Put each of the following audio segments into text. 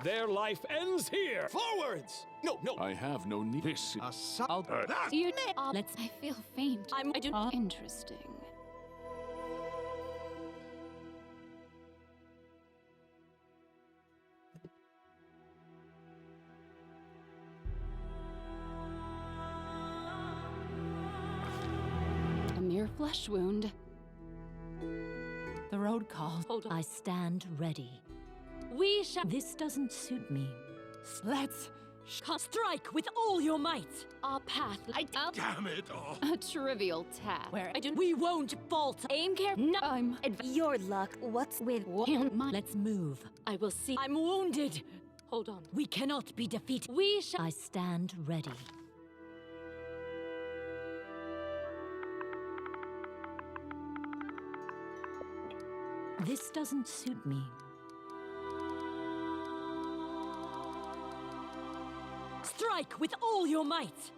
Their life ends here! Forwards! No, no! I have no need. This is You let's. I feel faint. I do. Interesting. A mere flesh wound. The road calls. Hold on. I stand ready. We shall. This doesn't suit me. Let's Strike with all your might. our path. Damn it all! A trivial task. Where we won't falter. Aim care. No. Your luck. What's with Let's move. I will see. I'm wounded. Hold on. We cannot be defeated. We shall. I stand ready. This doesn't suit me. Strike with all your might!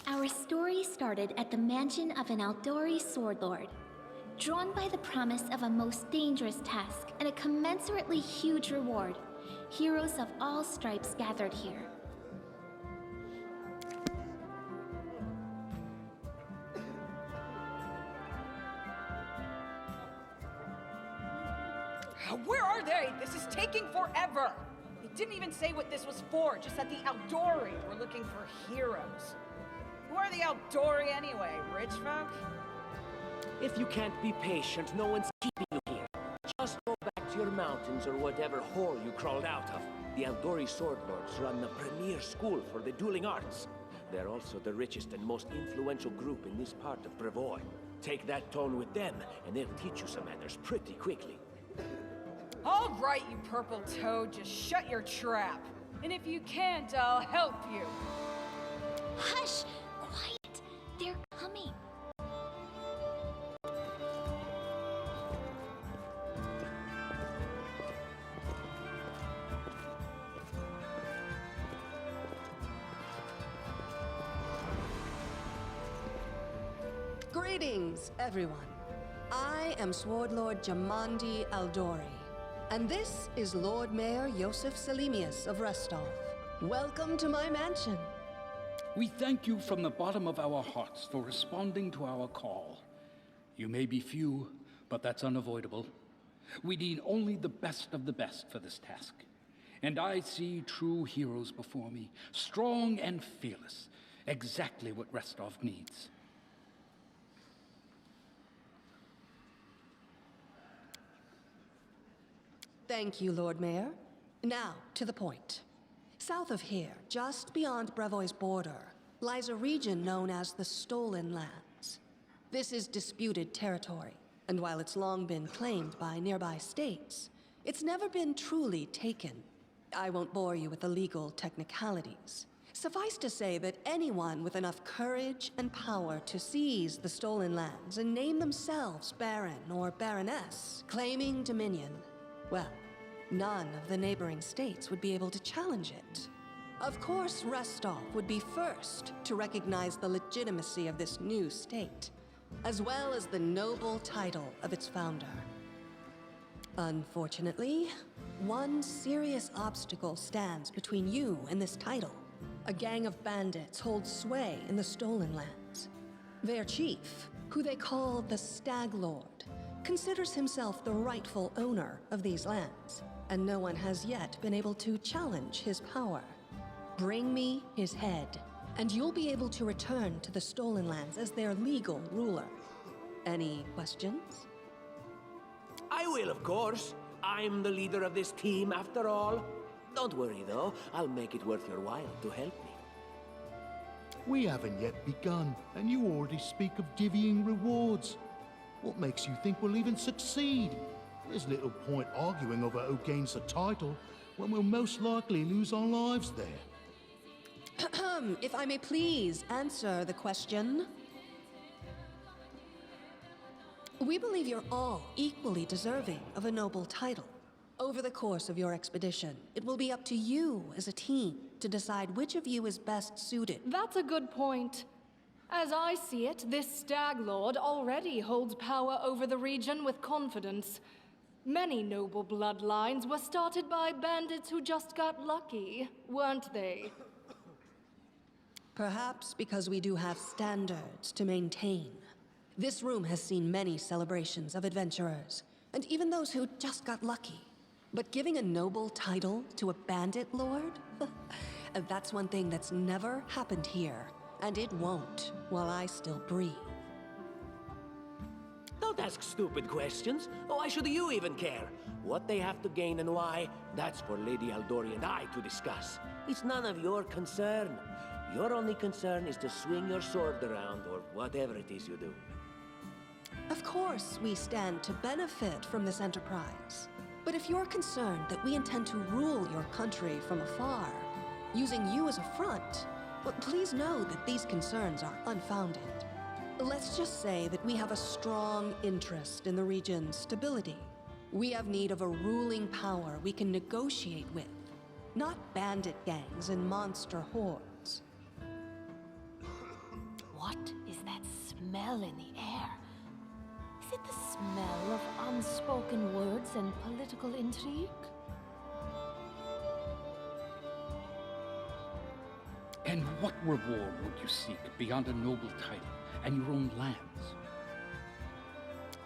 Our story started at the mansion of an Aldori sword lord. Drawn by the promise of a most dangerous task and a commensurately huge reward, heroes of all stripes gathered here. Where are they? This is taking forever! They didn't even say what this was for, just that the Aldori were looking for heroes. Who are the Aldori anyway? Rich folk? If you can't be patient, no one's keeping you here. Just go back to your mountains or whatever hole you crawled out of. The Aldori Sword Lords run the premier school for the dueling arts. They're also the richest and most influential group in this part of Brevoy. Take that tone with them, and they'll teach you some manners pretty quickly. All right, you purple toad, just shut your trap. And if you can't, I'll help you. Hush! Quiet! They're coming! Greetings, everyone. I am Sword Lord Jamandi Aldori, and this is Lord Mayor Yosef Selimius of Restov. Welcome to my mansion. We thank you from the bottom of our hearts for responding to our call. You may be few, but that's unavoidable. We need only the best of the best for this task. And I see true heroes before me, strong and fearless, exactly what Restov needs. Thank you, Lord Mayor. Now, to the point. South of here, just beyond Brevoy's border, lies a region known as the Stolen Lands. This is disputed territory, and while it's long been claimed by nearby states, it's never been truly taken. I won't bore you with the legal technicalities. Suffice to say that anyone with enough courage and power to seize the Stolen Lands and name themselves Baron or Baroness, claiming dominion, well, none of the neighboring states would be able to challenge it. Of course, Restov would be first to recognize the legitimacy of this new state, as well as the noble title of its founder. Unfortunately, one serious obstacle stands between you and this title. A gang of bandits holds sway in the Stolen Lands. Their chief, who they call the Stag Lord, considers himself the rightful owner of these lands, and no one has yet been able to challenge his power. Bring me his head, and you'll be able to return to the Stolen Lands as their legal ruler. Any questions? I will, of course. I'm the leader of this team, after all. Don't worry, though. I'll make it worth your while to help me. We haven't yet begun, and you already speak of divvying rewards. What makes you think we'll even succeed? There's little point arguing over who gains the title when we'll most likely lose our lives there. If I may please answer the question. We believe you're all equally deserving of a noble title. Over the course of your expedition, it will be up to you as a team to decide which of you is best suited. That's a good point. As I see it, this Stag Lord already holds power over the region with confidence. Many noble bloodlines were started by bandits who just got lucky, weren't they? Perhaps because we do have standards to maintain. This room has seen many celebrations of adventurers, and even those who just got lucky. But giving a noble title to a bandit lord? That's one thing that's never happened here, and it won't while I still breathe. Don't ask stupid questions. Why should you even care? What they have to gain and why, that's for Lady Aldori and I to discuss. It's none of your concern. Your only concern is to swing your sword around, or whatever it is you do. Of course, we stand to benefit from this enterprise. But if you're concerned that we intend to rule your country from afar, using you as a front, well, please know that these concerns are unfounded. Let's just say that we have a strong interest in the region's stability. We have need of a ruling power we can negotiate with, not bandit gangs and monster hordes. What is that smell in the air? Is it the smell of unspoken words and political intrigue? And what reward would you seek beyond a noble title and your own lands?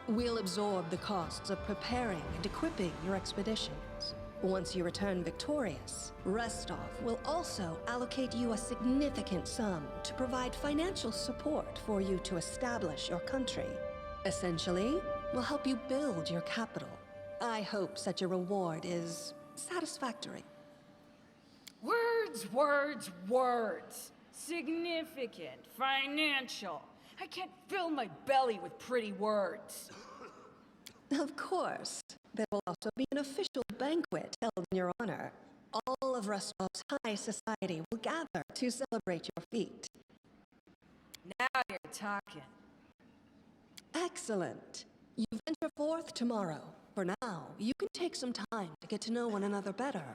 We'll absorb the costs of preparing and equipping your expeditions. Once you return victorious, Restov will also allocate you a significant sum to provide financial support for you to establish your country. Essentially, we'll help you build your capital. I hope such a reward is satisfactory. Words, words, words. Significant, financial. I can't fill my belly with pretty words. Of course. There will also be an official banquet held in your honor. All of Rostov's high society will gather to celebrate your feat. Now you're talking. Excellent. You venture forth tomorrow. For now, you can take some time to get to know one another better.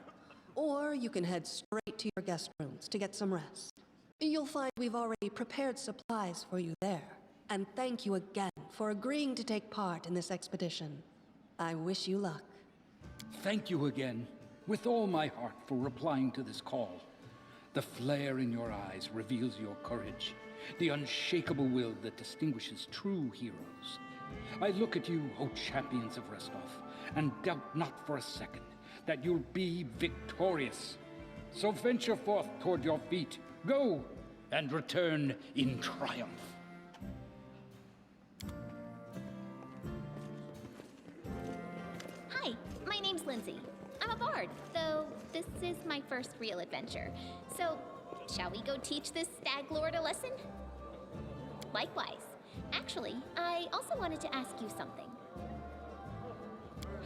Or you can head straight to your guest rooms to get some rest. You'll find we've already prepared supplies for you there. And thank you again for agreeing to take part in this expedition. I wish you luck. Thank you again, with all my heart, for replying to this call. The flare in your eyes reveals your courage, the unshakable will that distinguishes true heroes. I look at you, O champions of Restov, and doubt not for a second that you'll be victorious. So venture forth toward your feet. Go, and return in triumph. Hi, my name's Lindsay. I'm a bard, though this is my first real adventure. So, shall we go teach this stag lord a lesson? Likewise. Actually, I also wanted to ask you something.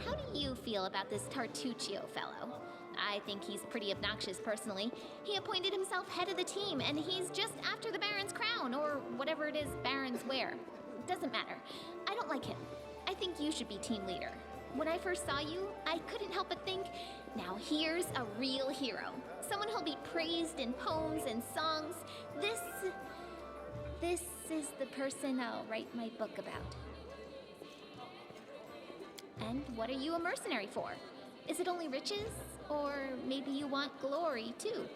How do you feel about this Tartuccio fellow? I think he's pretty obnoxious personally. He appointed himself head of the team, and he's just after the Baron's crown, or whatever it is barons wear. Doesn't matter. I don't like him. I think you should be team leader. When I first saw you, I couldn't help but think, now here's a real hero. Someone who'll be praised in poems and songs. This is the person I'll write my book about. And what are you a mercenary for? Is it only riches? Or maybe you want glory, too?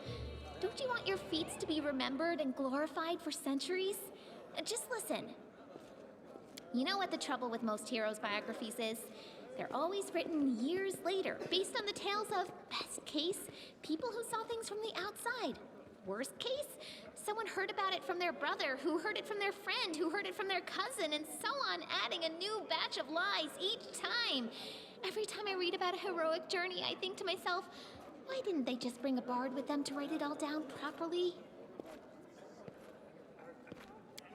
Don't you want your feats to be remembered and glorified for centuries? Just listen. You know what the trouble with most heroes' biographies is? They're always written years later, based on the tales of, best case, people who saw things from the outside. Worst case, someone heard about it from their brother, who heard it from their friend, who heard it from their cousin, and so on, adding a new batch of lies each time. Every time I read about a heroic journey, I think to myself, why didn't they just bring a bard with them to write it all down properly?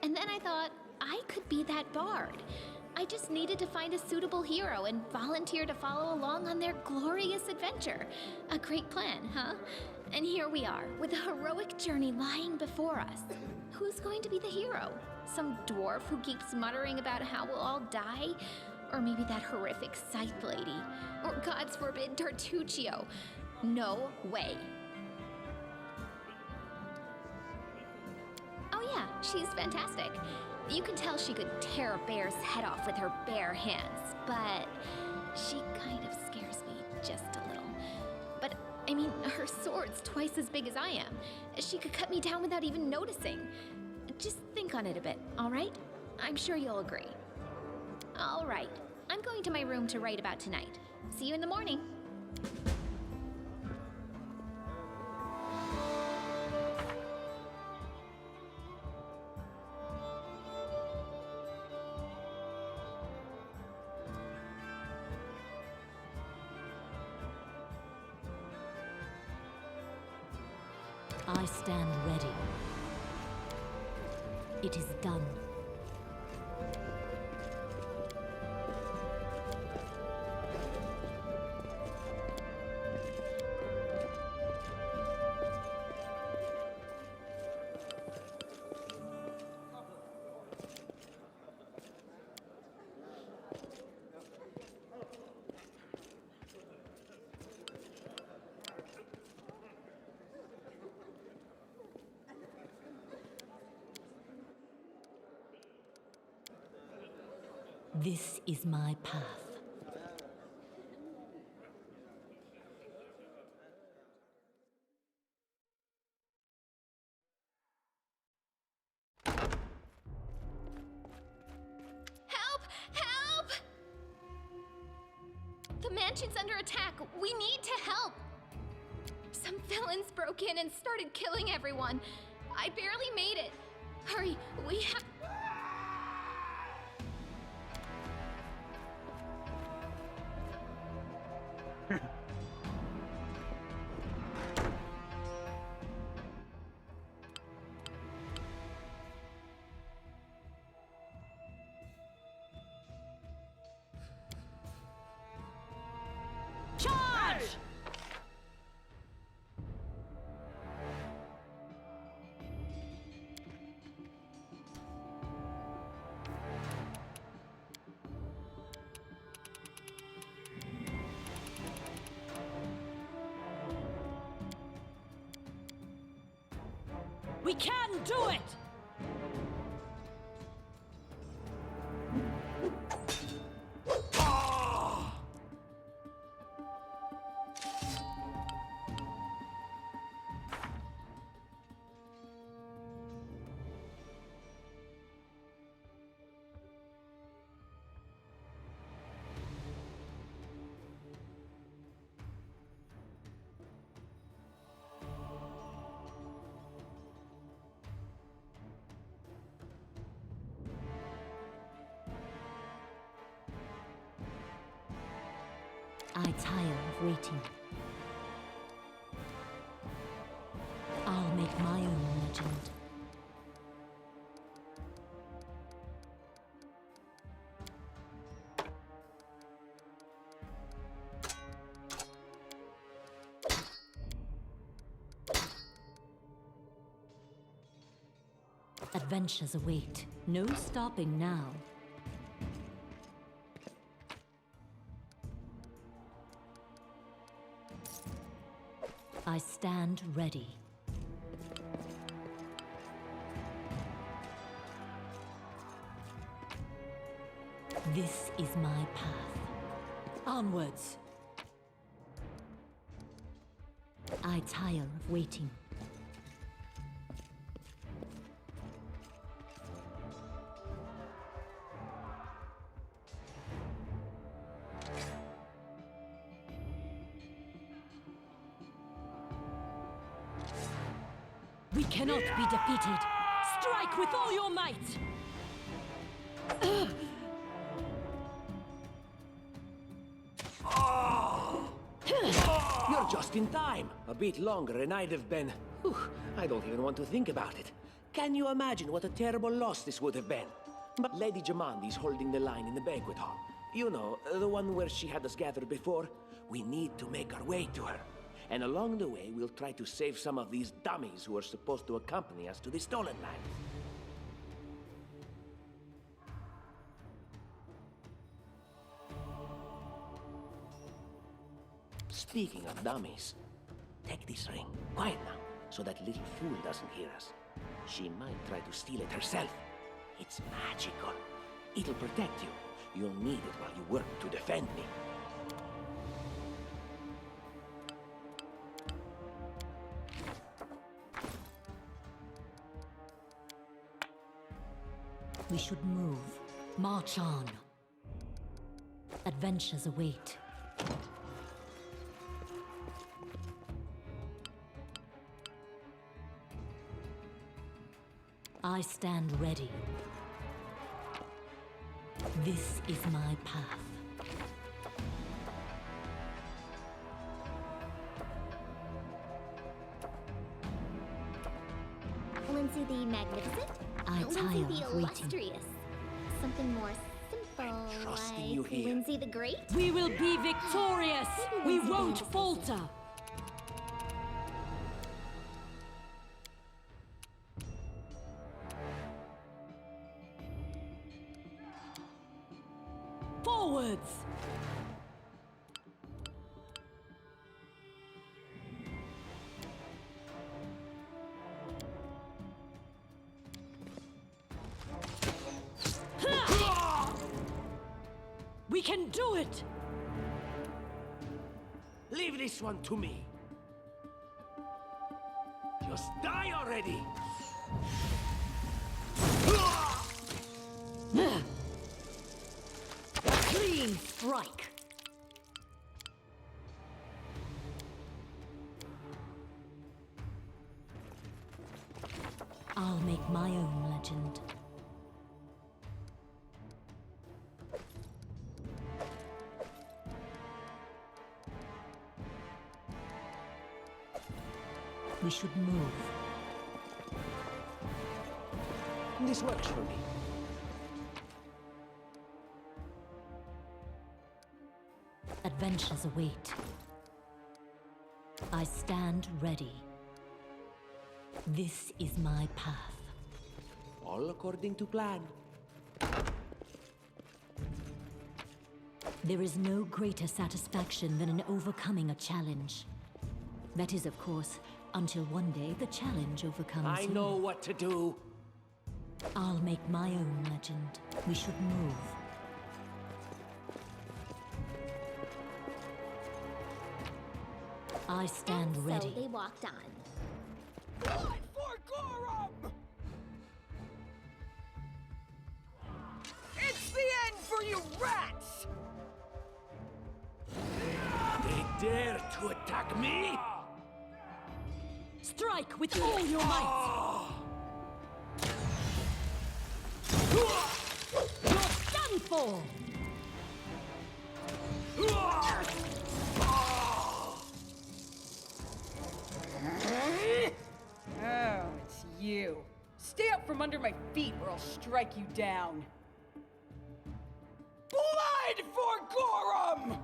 And then I thought I could be that bard. I just needed to find a suitable hero and volunteer to follow along on their glorious adventure. A great plan, huh? And here we are, with a heroic journey lying before us. Who's going to be the hero? Some dwarf who keeps muttering about how we'll all die? Or maybe that horrific scythe lady? Or, gods forbid, Tartuccio? No way. Oh yeah, she's fantastic. You can tell she could tear a bear's head off with her bare hands, but she kind of scares me just a little. But, I mean, her sword's twice as big as I am. She could cut me down without even noticing. Just think on it a bit, all right? I'm sure you'll agree. All right, I'm going to my room to write about tonight. See you in the morning. I stand ready. It is done. This is my path. Help! Help! The mansion's under attack. We need to help. Some villains broke in and started killing everyone. I barely made it. Hurry, we have... Charge! We can do it! I tire of waiting. I'll make my own legend. Adventures await. No stopping now. I stand ready. This is my path. Onwards. I tire of waiting. We cannot be defeated. Strike with all your might! You're just in time. A bit longer and I'd have been... Whew, I don't even want to think about it. Can you imagine what a terrible loss this would have been? But Lady Jamandi's holding the line in the banquet hall. You know, the one where she had us gathered before. We need to make our way to her. And along the way, we'll try to save some of these dummies who are supposed to accompany us to the stolen land. Speaking of dummies, take this ring. Quiet now, so that little fool doesn't hear us. She might try to steal it herself. It's magical. It'll protect you. You'll need it while you work to defend me. We should move. March on. Adventures await. I stand ready. This is my path. Lindsay the Magnificent? I Lindsay tire the of waiting. Illustrious? Something more simple, trusting like you here. Lindsay the Great? We will be victorious! We won't falter! Forwards! We can do it! Leave this one to me. Just die already! Clean strike! I'll make my own legend. We should move. This works for me. Adventures await. I stand ready. This is my path. All according to plan. There is no greater satisfaction than in overcoming a challenge. That is, of course, until one day the challenge overcomes I you. know what to do. I'll make my own legend. We should move. I stand and ready. So they walked on. Blood for Gorum! It's the end for you rats! They dare to attack me? Strike with all your might! You're done for! Oh, it's you. Stay up from under my feet or I'll strike you down. Blood for Gorum!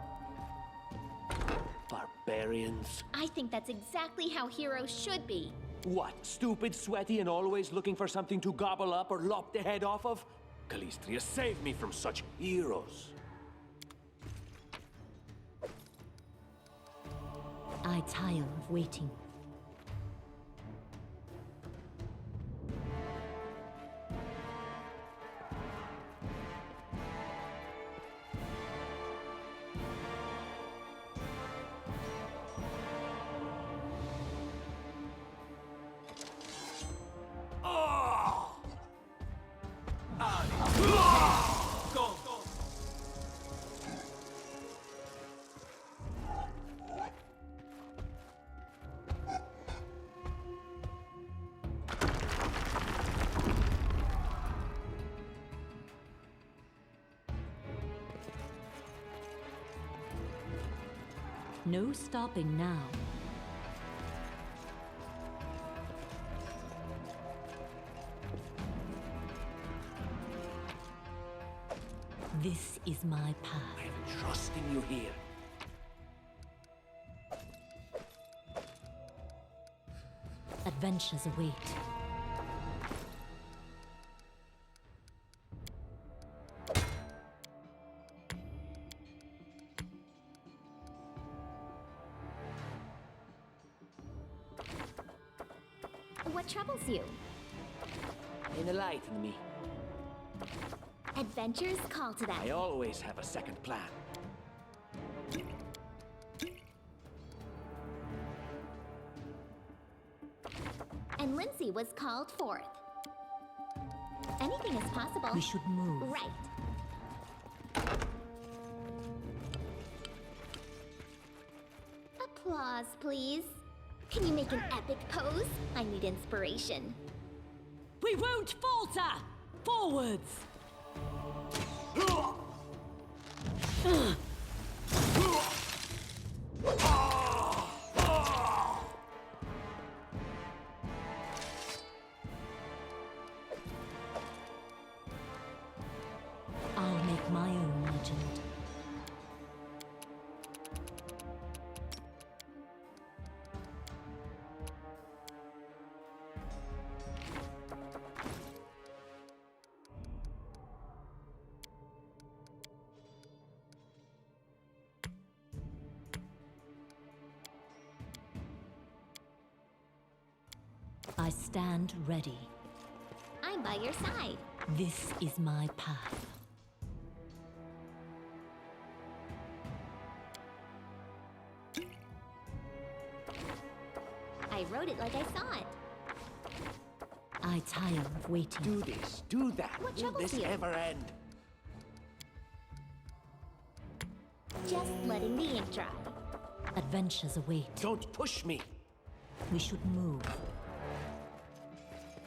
Barbarians. I think that's exactly how heroes should be. What, stupid, sweaty, and always looking for something to gobble up or lop the head off of? Calistria, save me from such heroes. I tire of waiting. No stopping now. This is my path. I'm trusting you here. Adventures await. What troubles you? Enlighten me. Adventures call to that. I always have a second plan. And Lindsay was called forth. Anything is possible. We should move. Right. Applause, please. Can you make an epic pose? I need inspiration. We won't falter! Forwards! I'll make my own legend. I stand ready. I'm by your side. This is my path. I wrote it like I saw it. I tire of waiting. Do this, do that. What Will troubles this you? ever end? Just letting the ink dry. Adventures await. Don't push me. We should move.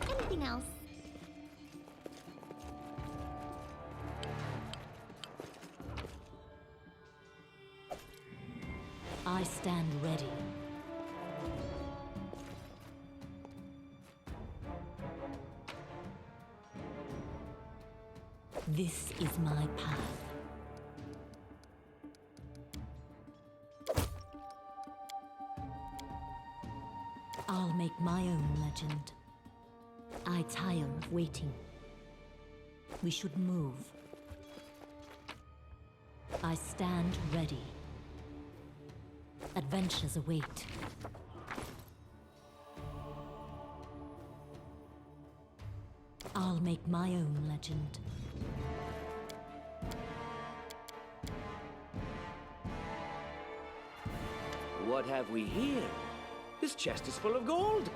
Anything else? I stand ready. This is my path. I'll make my own legend. I tire of waiting. We should move. I stand ready. Adventures await. I'll make my own legend. What have we here? This chest is full of gold.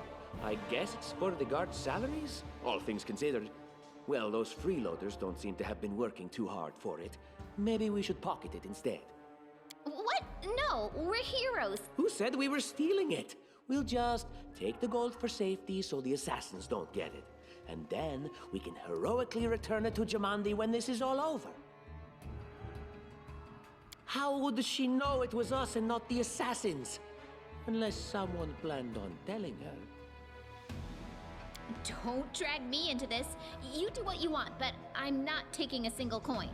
I guess it's for the guards' salaries, all things considered. Well, those freeloaders don't seem to have been working too hard for it. Maybe we should pocket it instead. What? No, we're heroes. Who said we were stealing it? We'll just take the gold for safety so the assassins don't get it. And then we can heroically return it to Jamandi when this is all over. How would she know it was us and not the assassins? Unless someone planned on telling her. Don't drag me into this. You do what you want, but I'm not taking a single coin.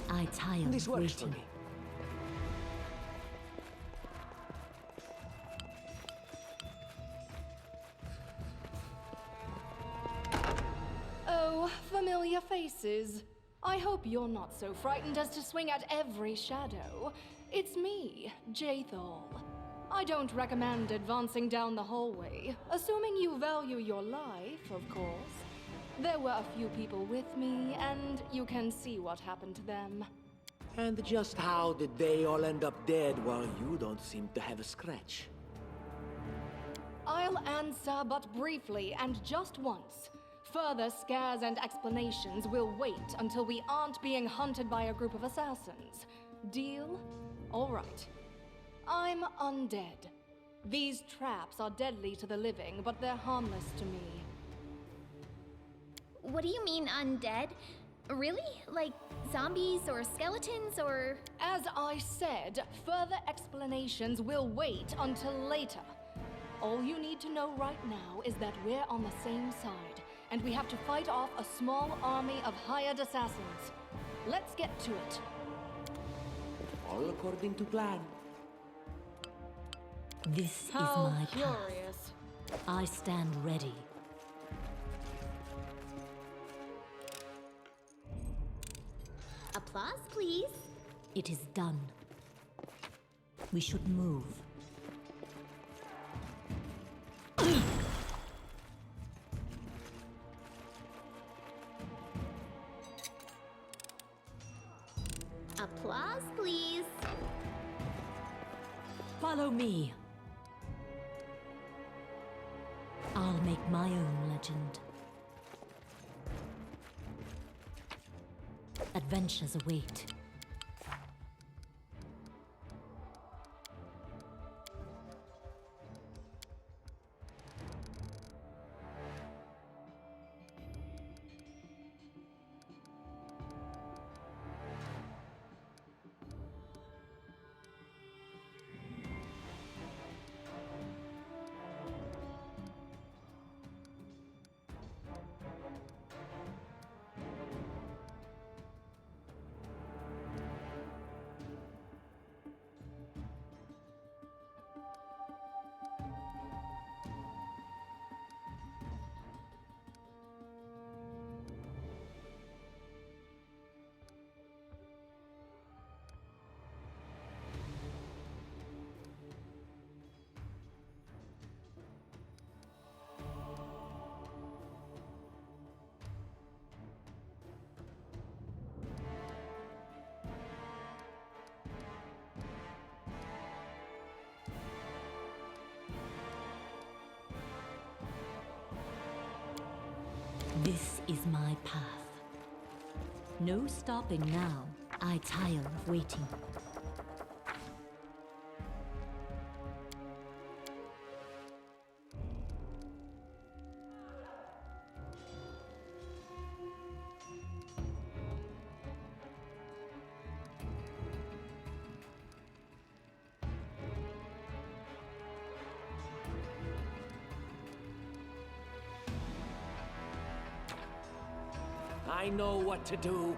I tire This of works for waiting. me. Oh, familiar faces. I hope you're not so frightened as to swing at every shadow. It's me, Jathal. I don't recommend advancing down the hallway, assuming you value your life, of course. There were a few people with me, and you can see what happened to them. And just how did they all end up dead while you don't seem to have a scratch? I'll answer but briefly and just once. Further scares and explanations will wait until we aren't being hunted by a group of assassins. Deal? All right. I'm undead. These traps are deadly to the living, but they're harmless to me. What do you mean, undead? Really? Like zombies or skeletons or... As I said, further explanations will wait until later. All you need to know right now is that we're on the same side, and we have to fight off a small army of hired assassins. Let's get to it. All according to plan. This How is my path. curious. I stand ready. Applause, please. It is done. We should move. Applause, please. Follow me. I'll make my own legend. Adventures await. This is my path. No stopping now. I tire of waiting. I know what to do.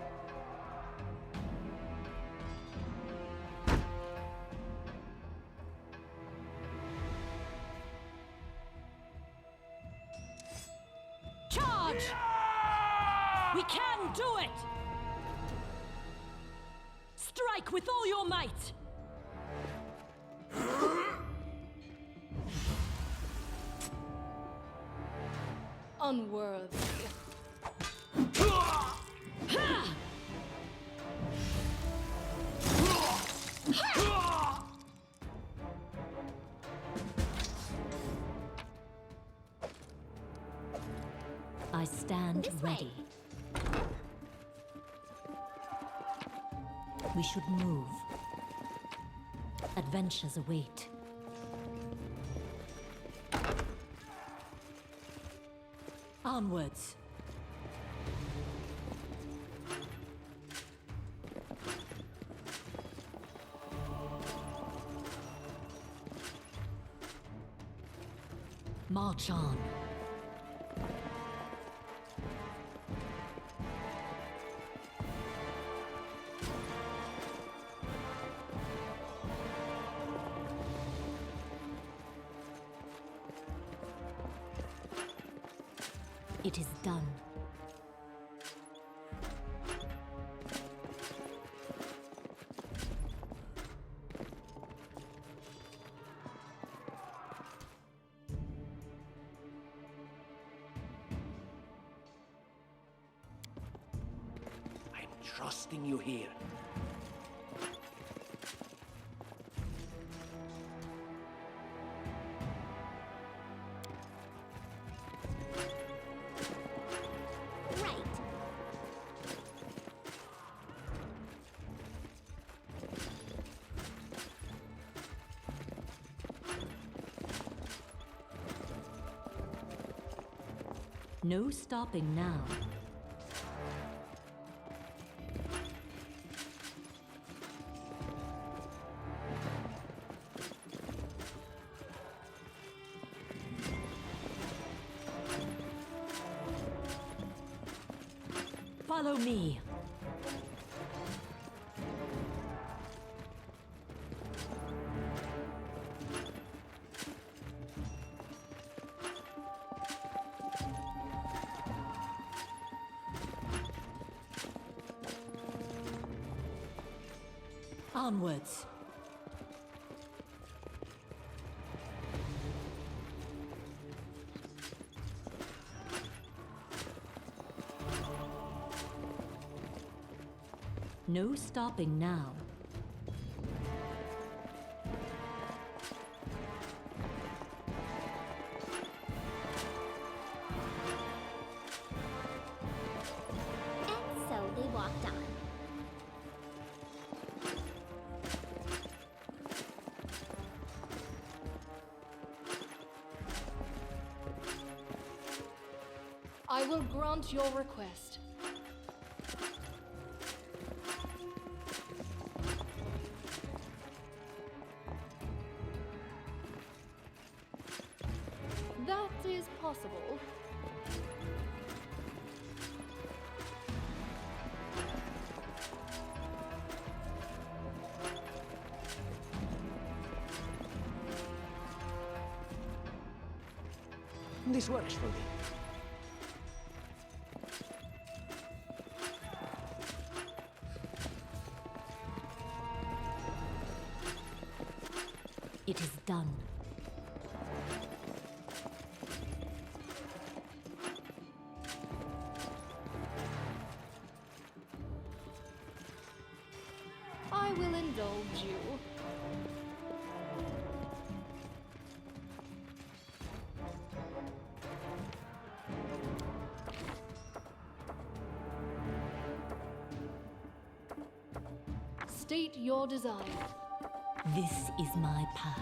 Charge! We can do it! Strike with all your might! Unworthy. I stand This way. ready. We should move. Adventures await. Onwards. March on. It is done. I'm trusting you here. Right. No stopping now. Follow me. Onwards. No stopping now. And so they walked on. I will grant your request. That is possible. This works for me. It is done. I will indulge you. State your desire. This is my path.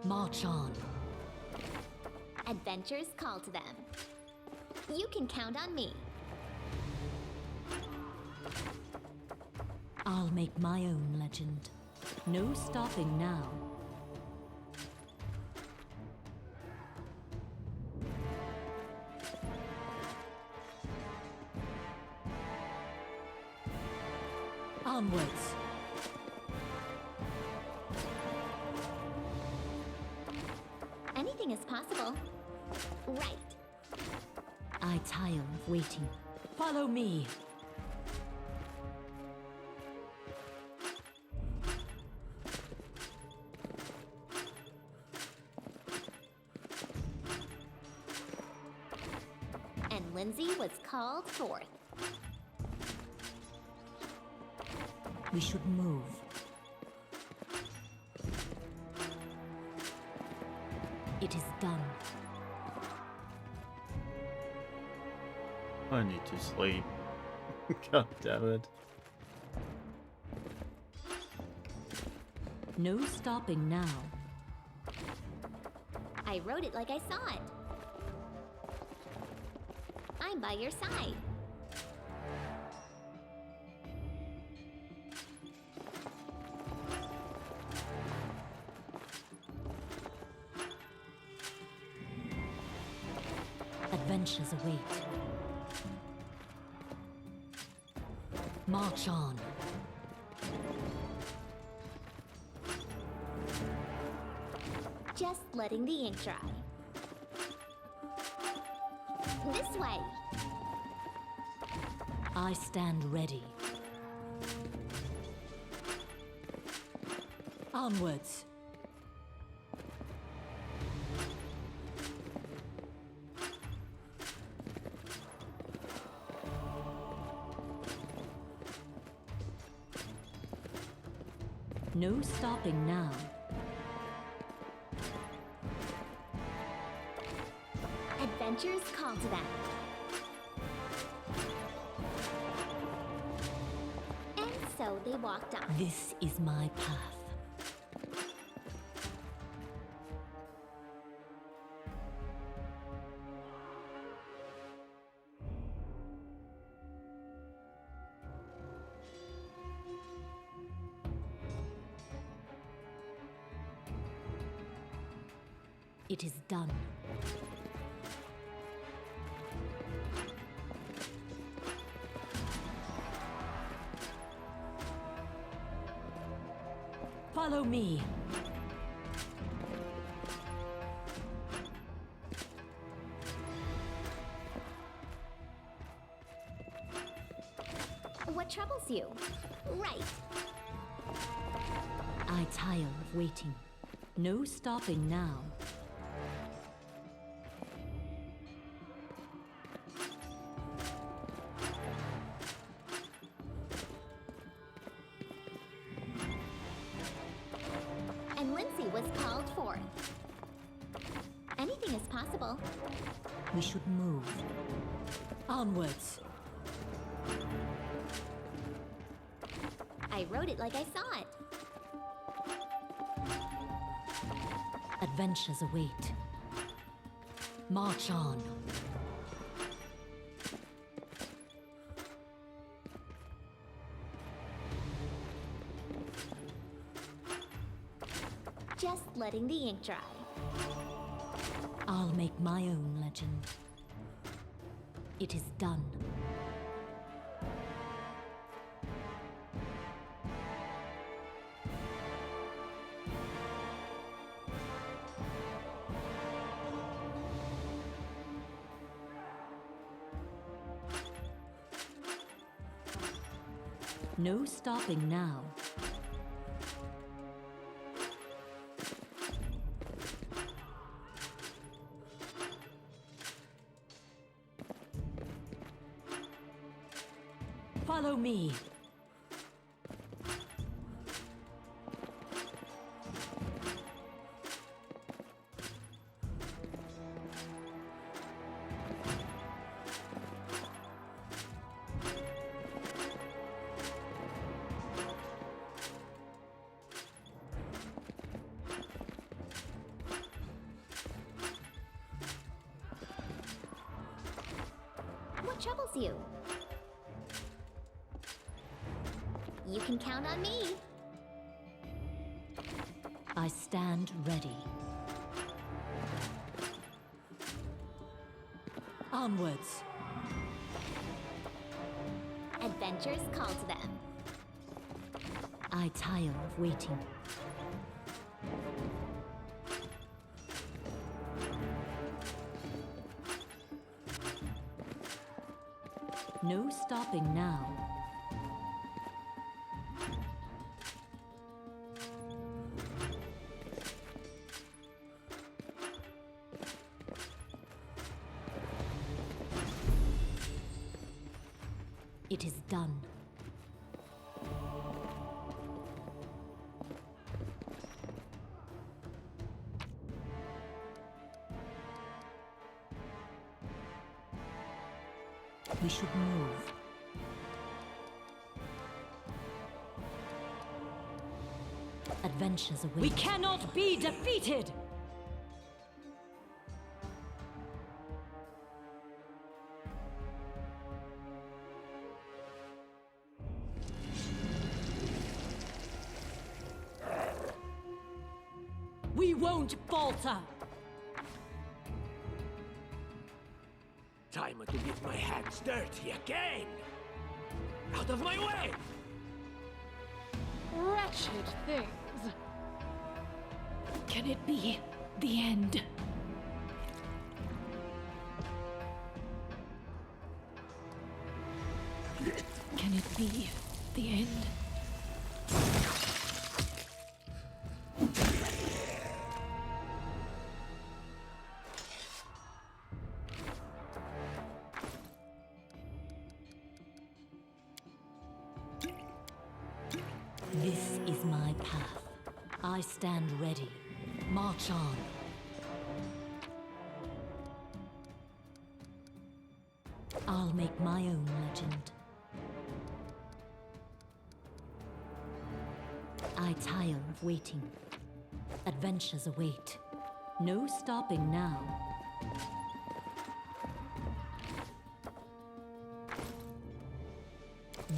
March on. Adventures call to them. You can count on me. I'll make my own legend. No stopping now. Onwards. Anything is possible. Right. I tire of waiting. Follow me. And Lindsay was called forth. We should move. It is done. I need to sleep. God damn it. No stopping now. I wrote it like I saw it. I'm by your side. Adventures await. March on. Just letting the ink dry. This way. I stand ready. Onwards. No stopping now. Adventures call to them. And so they walked on. This is my path. It is done. me. What troubles you? Right. I tire of waiting. No stopping now. And Lindsay was called forth. Anything is possible. We should move. Onwards. I wrote it like I saw it. Adventures await. March on. Just letting the ink dry. I'll make my own legend. It is done. No stopping now. Follow me. What troubles you? You can count on me. I stand ready. Onwards. Adventures call to them. I tire of waiting. No stopping now. It is done. We should move. Adventures await. We cannot be defeated! We won't falter! Time to get my hands dirty again! Out of my way! Wretched things. Can it be the end? Can it be the end? This is my path. I stand ready. March on. I'll make my own legend. I tire of waiting. Adventures await. No stopping now.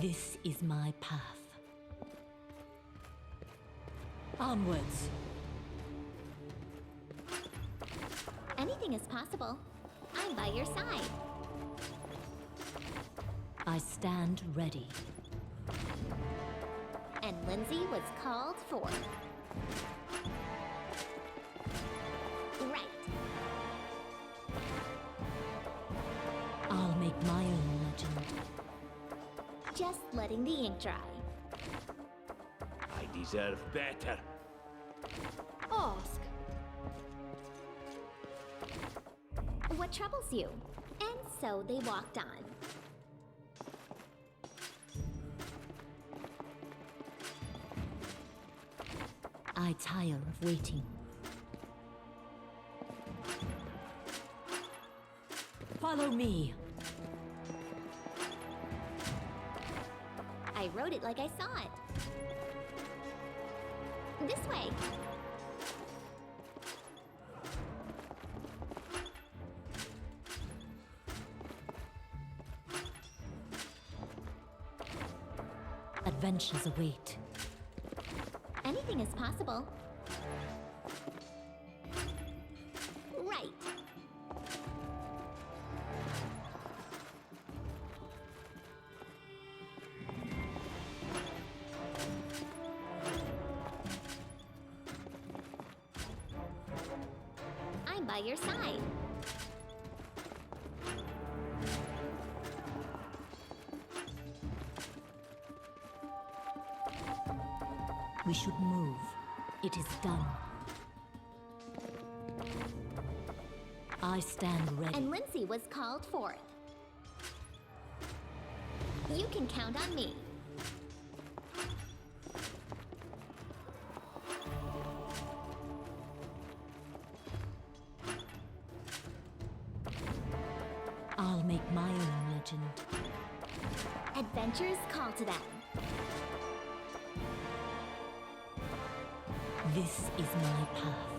This is my path. Onwards. Anything is possible. I'm by your side. I stand ready. And Lindsay was called forth. Right. I'll make my own legend. Just letting the ink dry. I deserve better. Ask. What troubles you? And so they walked on. I tire of waiting. Follow me. I wrote it like I saw it. This way. Adventures await. Anything is possible. Right. I'm by your side. We should move. It is done. I stand ready. And Lindsay was called forth. You can count on me. I'll make my own legend. Adventures call to them. This is my path.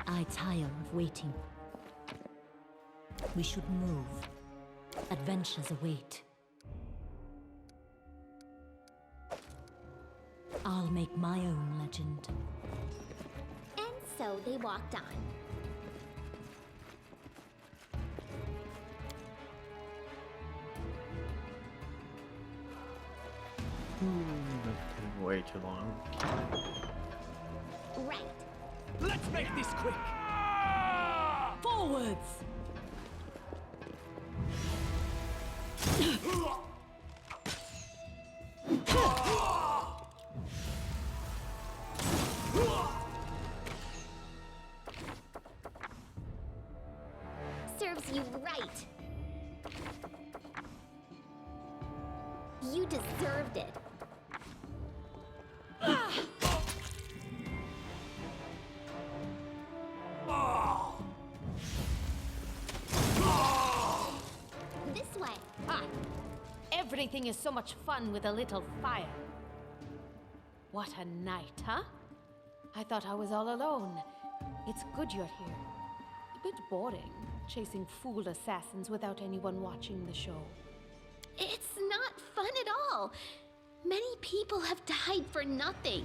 I tire of waiting. We should move. Adventures await. I'll make my own legend. And so they walked on. That's taking way too long. Right. Let's make this quick! Forwards! Serves you right. You deserved it. This way. Ah! Everything is so much fun with a little fire. What a night, huh? I thought I was all alone. It's good you're here. A bit boring, chasing fool assassins without anyone watching the show. It's not fun at all. Many people have died for nothing.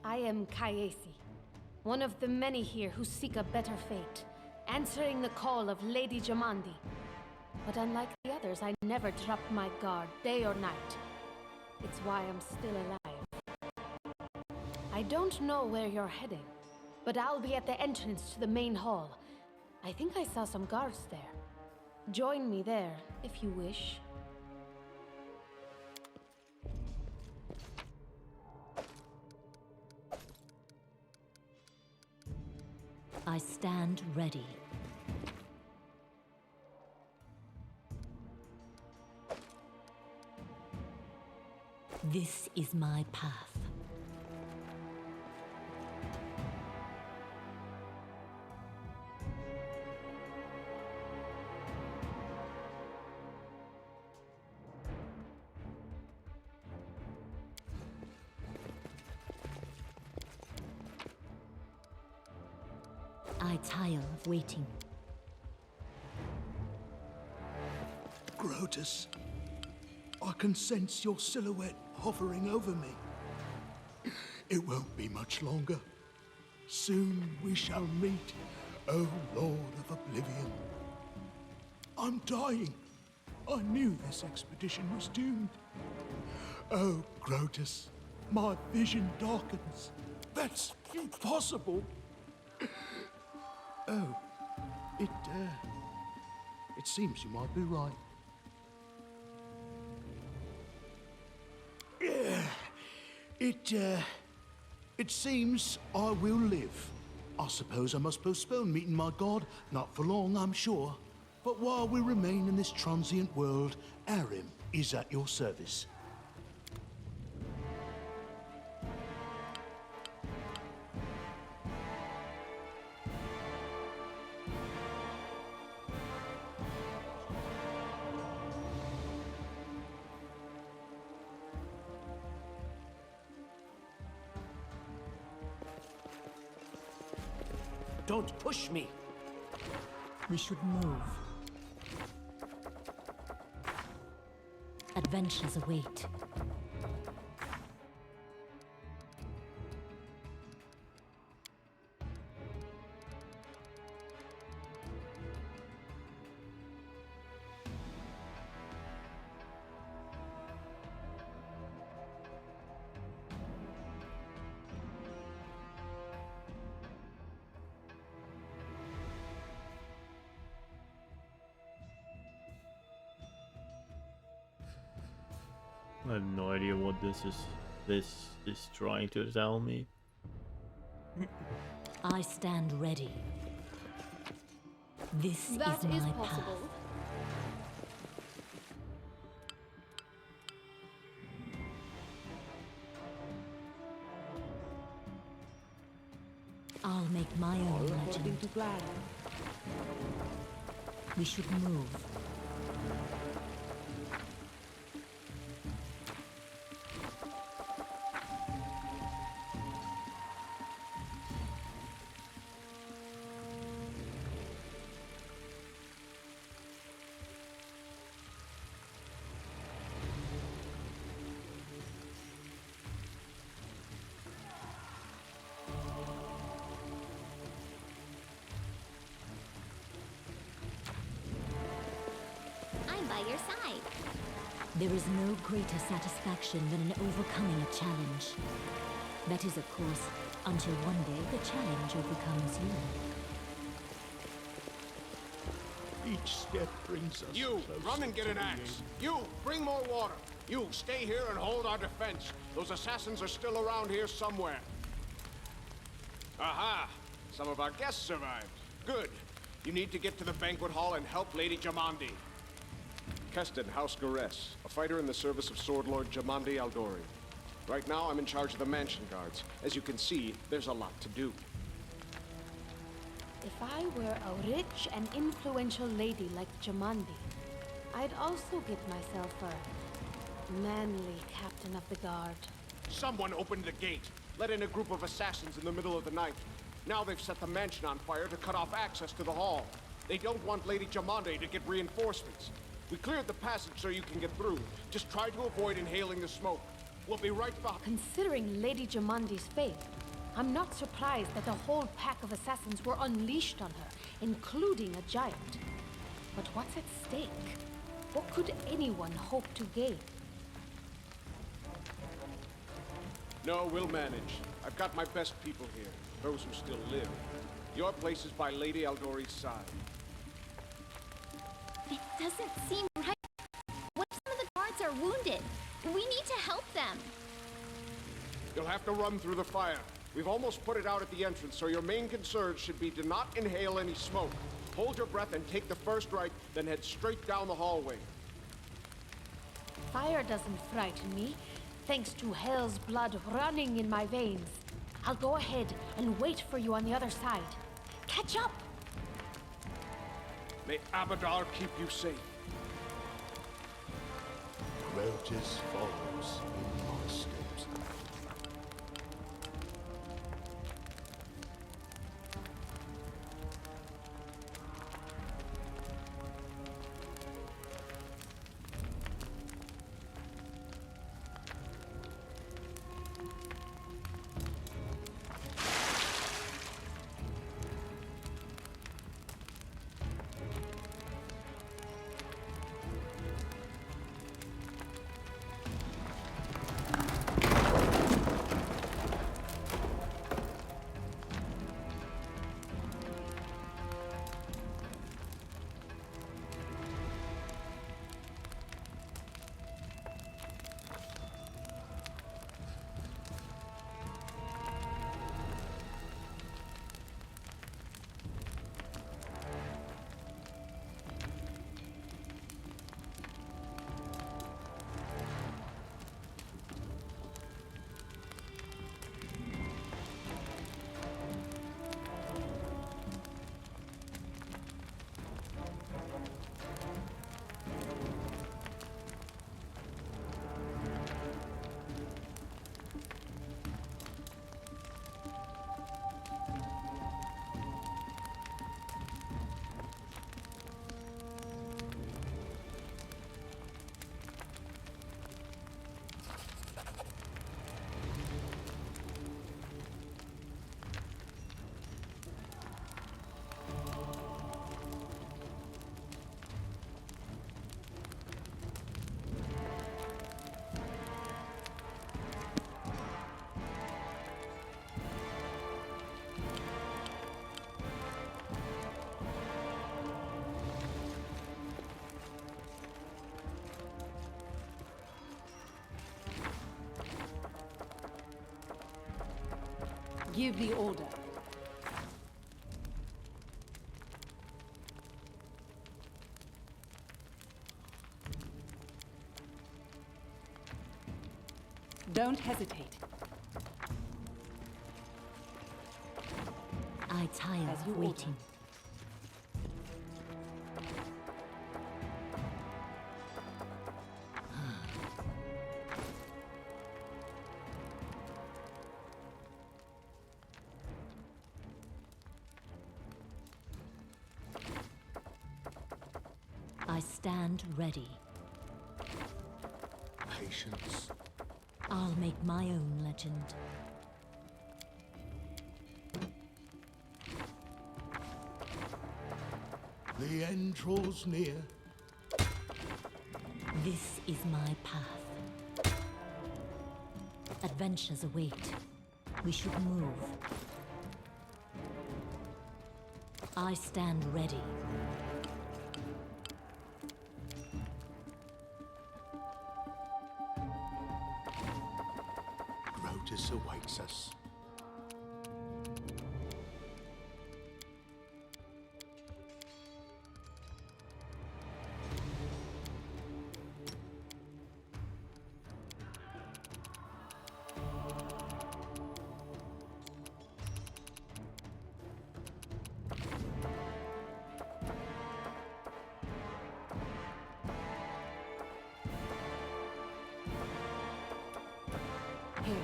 I am Kayesi, one of the many here who seek a better fate, answering the call of Lady Jamandi. But unlike the others, I never drop my guard, day or night. It's why I'm still alive. I don't know where you're heading, but I'll be at the entrance to the main hall. I think I saw some guards there. Join me there, if you wish. I stand ready. This is my path. I tire of waiting. Grotus, I can sense your silhouette hovering over me. It won't be much longer. Soon we shall meet Oh, Lord of Oblivion. I'm dying. I knew this expedition was doomed. Oh, Grotus, my vision darkens. That's impossible. Oh, it seems you might be right. It seems I will live. I suppose I must postpone meeting my god, not for long, I'm sure. But while we remain in this transient world, Arim is at your service. Don't push me! We should move. Adventures await. I have no idea what this is trying to tell me. I stand ready. This That is my is path. possible. I'll make my own legend. To plan. We should move. I'm by your side. There is no greater satisfaction than in overcoming a challenge. That is, of course, until one day the challenge overcomes you. Each step brings us You, closer run and get to an the axe. end. You, bring more water. You, stay here and hold our defense. Those assassins are still around here somewhere. Aha! Some of our guests survived. Good. You need to get to the banquet hall and help Lady Jamandi. Keston, House Gares, a fighter in the service of Sword Lord Jamandi Aldori. Right now, I'm in charge of the mansion guards. As you can see, there's a lot to do. If I were a rich and influential lady like Jamandi, I'd also get myself a manly captain of the guard. Someone opened the gate, let in a group of assassins in the middle of the night. Now they've set the mansion on fire to cut off access to the hall. They don't want Lady Jamandi to get reinforcements. We cleared the passage so you can get through. Just try to avoid inhaling the smoke. We'll be right behind. Considering Lady Jamandi's fate, I'm not surprised that a whole pack of assassins were unleashed on her, including a giant. But what's at stake? What could anyone hope to gain? No, we'll manage. I've got my best people here, those who still live. Your place is by Lady Aldori's side. It doesn't seem right. What if some of the guards are wounded? We need to help them. You'll have to run through the fire. We've almost put it out at the entrance, so your main concern should be to not inhale any smoke. Hold your breath and take the first right, then head straight down the hallway. Fire doesn't frighten me, thanks to hell's blood running in my veins. I'll go ahead and wait for you on the other side. Catch up! May Abadar keep you safe. Grotus follows in my steps. Give the order. Don't hesitate. I tire As you of waiting. I stand ready. Patience. I'll make my own legend. The end draws near. This is my path. Adventures await. We should move. I stand ready. Grotus awaits us. Here.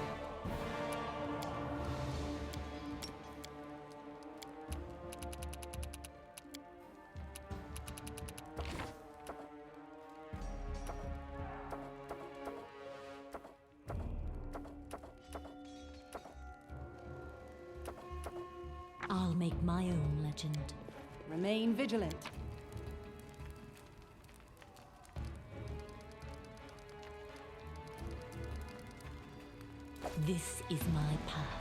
I'll make my own legend. Remain vigilant. This is my path.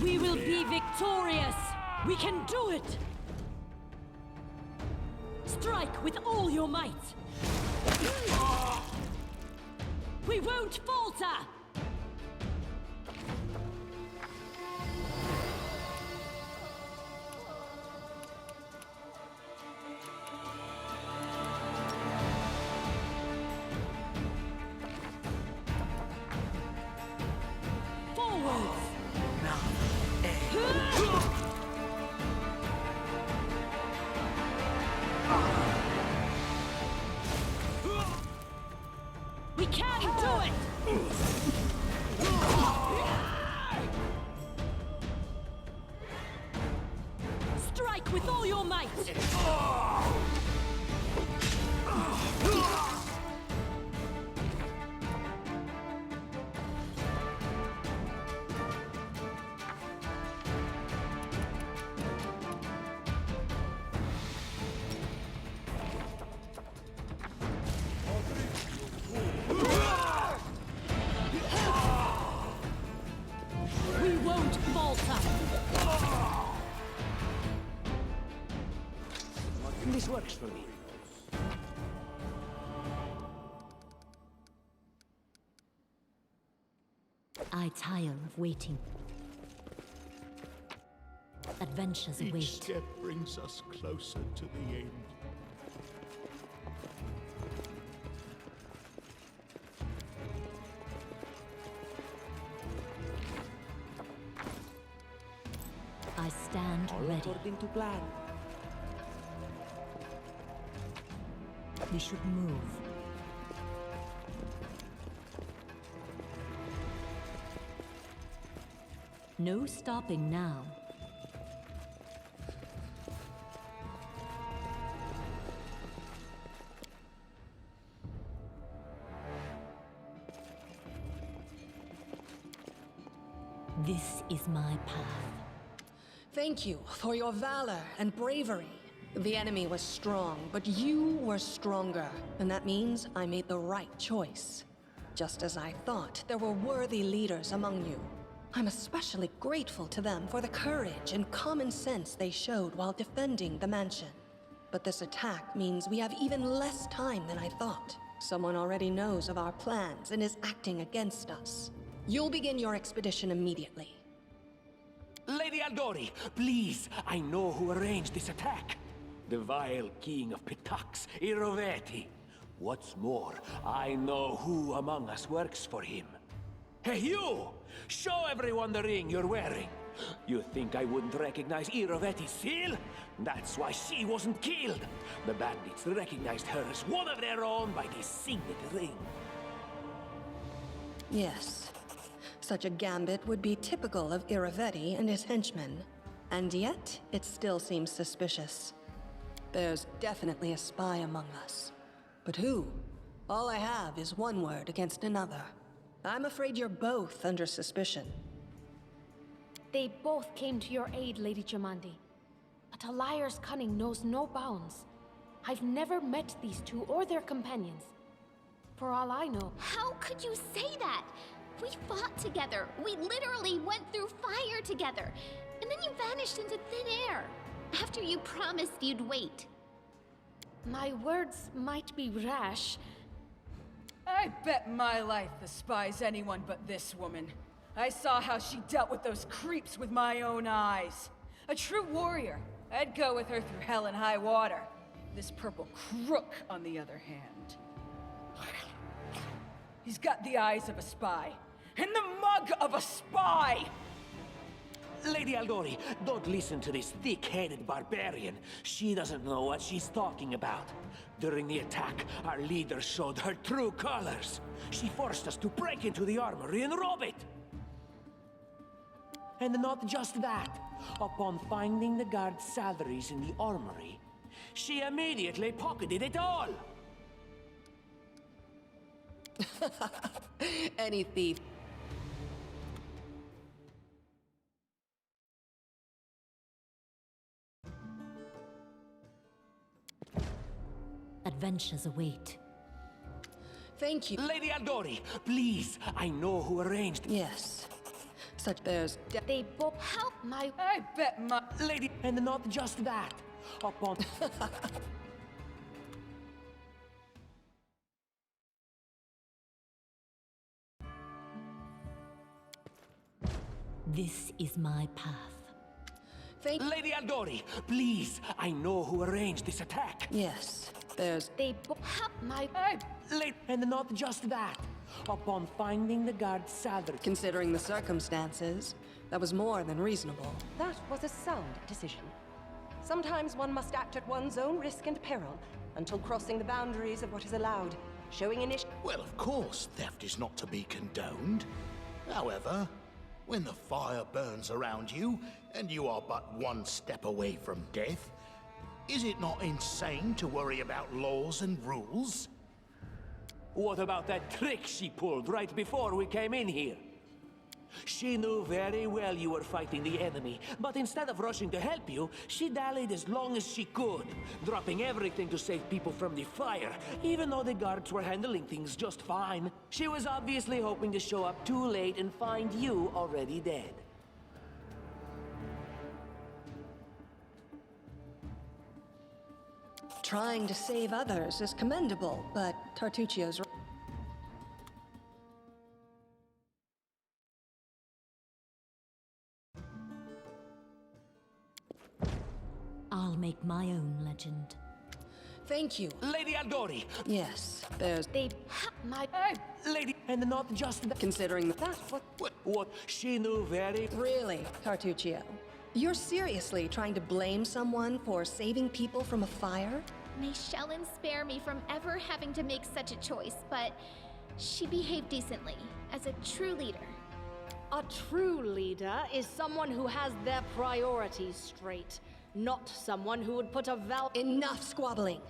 We will be victorious! We can do it! Strike with all your might! We won't falter! Forwards! We can do it! Strike with all your might! We won't falter! This works for me. I tire of waiting. Adventures Each await. step brings us closer to the end. I stand All ready. according to plan. We should move. No stopping now. This is my path. Thank you for your valor and bravery. The enemy was strong, but you were stronger. And that means I made the right choice. Just as I thought, there were worthy leaders among you. I'm especially grateful to them for the courage and common sense they showed while defending the mansion. But this attack means we have even less time than I thought. Someone already knows of our plans and is acting against us. You'll begin your expedition immediately. Lady Aldori, please, I know who arranged this attack. The vile king of Pitax, Iroveti. What's more, I know who among us works for him. Hey, you! Show everyone the ring you're wearing. You think I wouldn't recognize Iroveti's seal? That's why she wasn't killed. The bandits recognized her as one of their own by this signet ring. Yes. Such a gambit would be typical of Iroveti and his henchmen. And yet, it still seems suspicious. There's definitely a spy among us. But who? All I have is one word against another. I'm afraid you're both under suspicion. They both came to your aid, Lady Jamandi. But a liar's cunning knows no bounds. I've never met these two or their companions. For all I know... How could you say that? We fought together. We literally went through fire together. And then you vanished into thin air. After you promised you'd wait. My words might be rash. I bet my life the spy's anyone but this woman. I saw how she dealt with those creeps with my own eyes. A true warrior. I'd go with her through hell and high water. This purple crook, on the other hand. He's got the eyes of a spy. And the mug of a spy! Lady Aldori, don't listen to this thick-headed barbarian. She doesn't know what she's talking about. During the attack, our leader showed her true colors. She forced us to break into the armory and rob it. And not just that. Upon finding the guards' salaries in the armory, she immediately pocketed it all. Any thief. Adventures await. Thank you. Lady Aldori, please, I know who arranged... Yes. Such there's... They both help my... I bet my... Lady... And not just that. Upon... This is my path. Lady Aldori, please, I know who arranged this attack. Yes, there's... They both help my... And not just that. Upon finding the guard's salary... Considering the circumstances, that was more than reasonable. That was a sound decision. Sometimes one must act at one's own risk and peril, until crossing the boundaries of what is allowed, showing initiative... Well, of course, theft is not to be condoned. However, when the fire burns around you, and you are but one step away from death, is it not insane to worry about laws and rules? What about that trick she pulled right before we came in here? She knew very well you were fighting the enemy, but instead of rushing to help you, she dallied as long as she could, dropping everything to save people from the fire, even though the guards were handling things just fine. She was obviously hoping to show up too late and find you already dead. Trying to save others is commendable, but Tartuccio's... I'll make my own legend. Thank you. Lady Aldori! Yes, there's... They help my... Lady, and not just that. Considering that... What? She knew very... Really, Tartuccio? You're seriously trying to blame someone for saving people from a fire? May Shellen spare me from ever having to make such a choice, but she behaved decently, as a true leader. A true leader is someone who has their priorities straight, not someone who would put a Enough squabbling!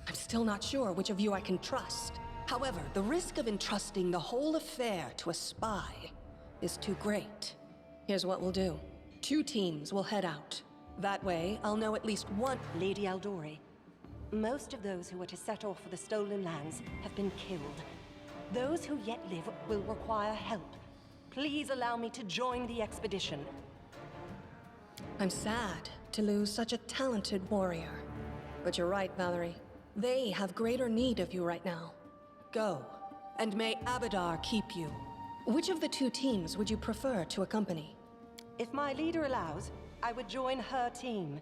I'm still not sure which of you I can trust. However, the risk of entrusting the whole affair to a spy is too great. Here's what we'll do. 2 teams will head out. That way, I'll know at least one... Lady Aldori, most of those who were to set off for the stolen lands have been killed. Those who yet live will require help. Please allow me to join the expedition. I'm sad to lose such a talented warrior. But you're right, Valerie. They have greater need of you right now. Go, and may Abadar keep you. Which of the two teams would you prefer to accompany? If my leader allows, I would join her team.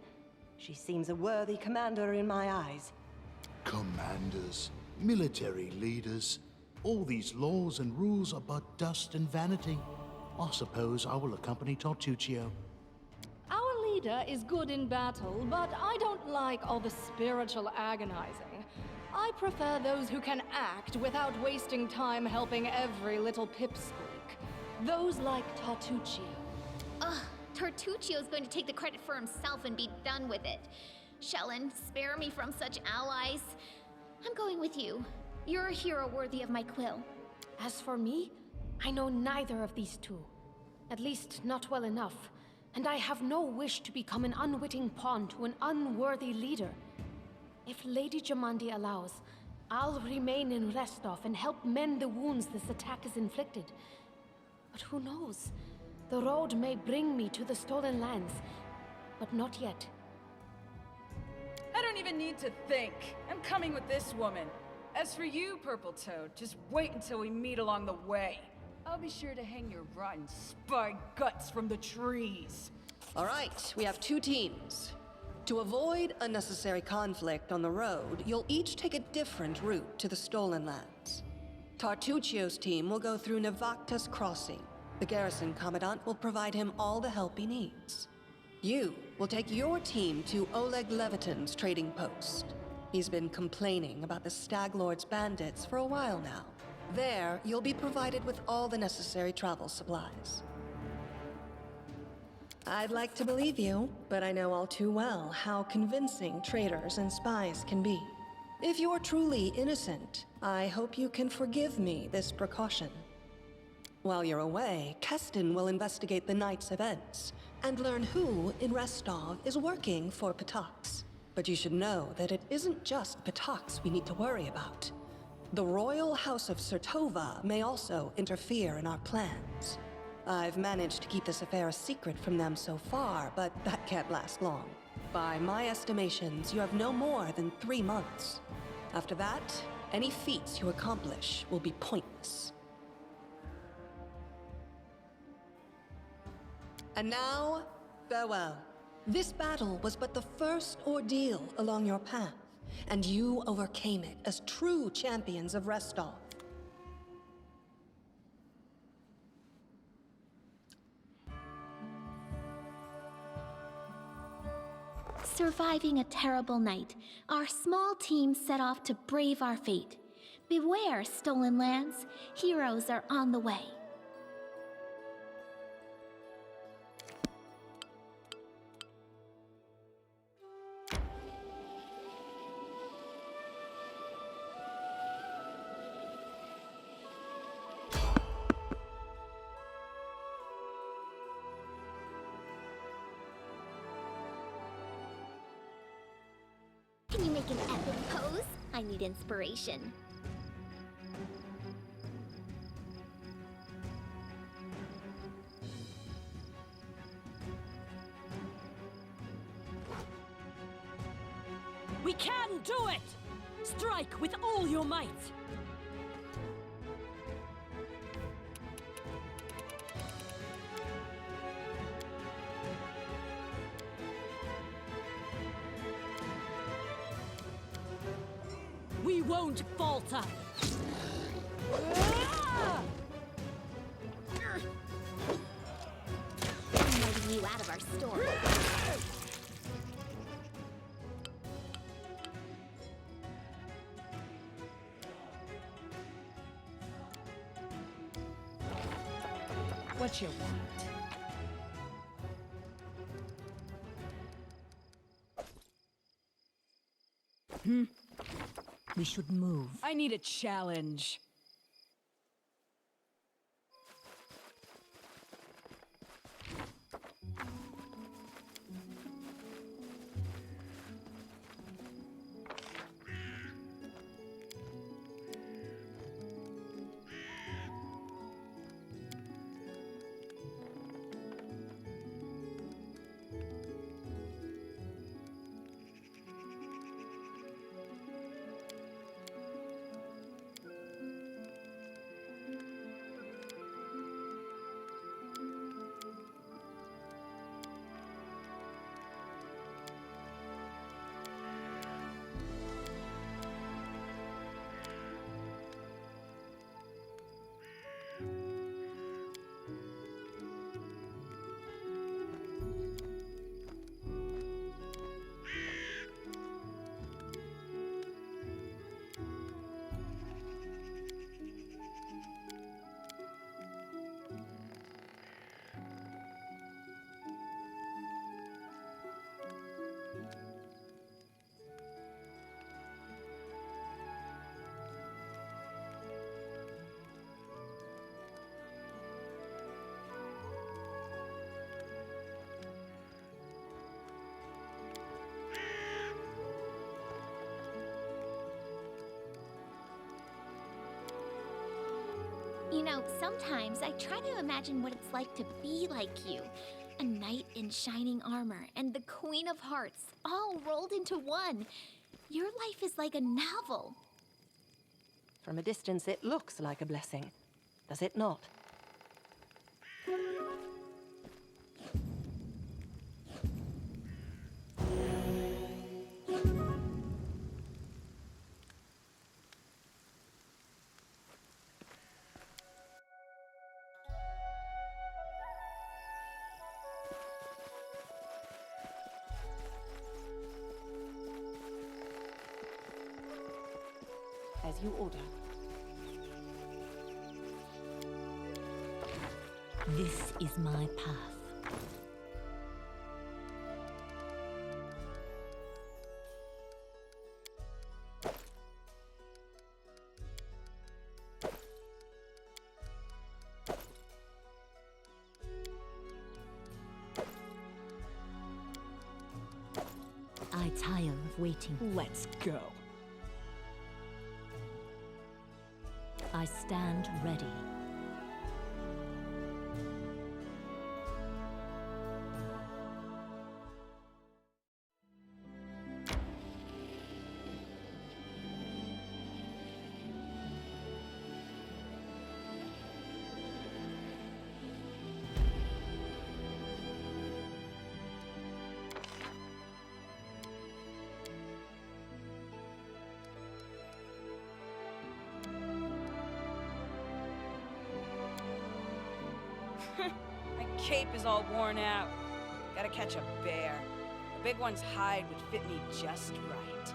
She seems a worthy commander in my eyes. Commanders, military leaders, all these laws and rules are but dust and vanity. I suppose I will accompany Tartuccio. Our leader is good in battle, but I don't like all the spiritual agonizing. I prefer those who can act without wasting time helping every little pipsqueak. Those like Tartuccio. Ugh, Tartuccio's going to take the credit for himself and be done with it. Shellen, spare me from such allies. I'm going with you. You're a hero worthy of my quill. As for me, I know neither of these two. At least not well enough. And I have no wish to become an unwitting pawn to an unworthy leader. If Lady Jamandi allows, I'll remain in Restov and help mend the wounds this attack has inflicted. But who knows? The road may bring me to the stolen lands, but not yet. I don't even need to think. I'm coming with this woman. As for you, Purple Toad, just wait until we meet along the way. I'll be sure to hang your rotten spy guts from the trees. All right, we have two teams. To avoid unnecessary conflict on the road, you'll each take a different route to the stolen lands. Tartuccio's team will go through Navakta's crossing. The garrison commandant will provide him all the help he needs. You will take your team to Oleg Levitin's trading post. He's been complaining about the Stag Lord's bandits for a while now. There, you'll be provided with all the necessary travel supplies. I'd like to believe you, but I know all too well how convincing traitors and spies can be. If you're truly innocent, I hope you can forgive me this precaution. While you're away, Keston will investigate the night's events and learn who in Restov is working for Patox. But you should know that it isn't just Patox we need to worry about. The Royal House of Sertova may also interfere in our plans. I've managed to keep this affair a secret from them so far, but that can't last long. By my estimations, you have no more than 3 months. After that, any feats you accomplish will be pointless. And now, farewell. This battle was but the first ordeal along your path, and you overcame it as true champions of Restov. Surviving a terrible night, our small team set off to brave our fate. Beware, stolen lands. Heroes are on the way. Can you make an epic pose? I need inspiration. We can do it! Strike with all your might! We won't falter! I'm letting you out of our store. What you want? We should move. I need a challenge. You know, sometimes I try to imagine what it's like to be like you. A knight in shining armor and the Queen of Hearts, all rolled into one. Your life is like a novel. From a distance, it looks like a blessing, does it not? As you order. This is my path. I tire of waiting. Let's go. I stand ready. My cape is all worn out. Gotta catch a bear. A big one's hide would fit me just right.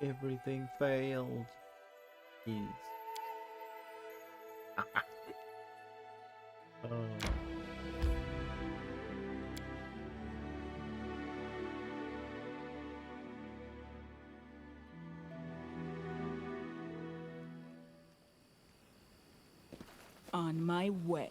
Everything failed. Jeez. Oh. On my way.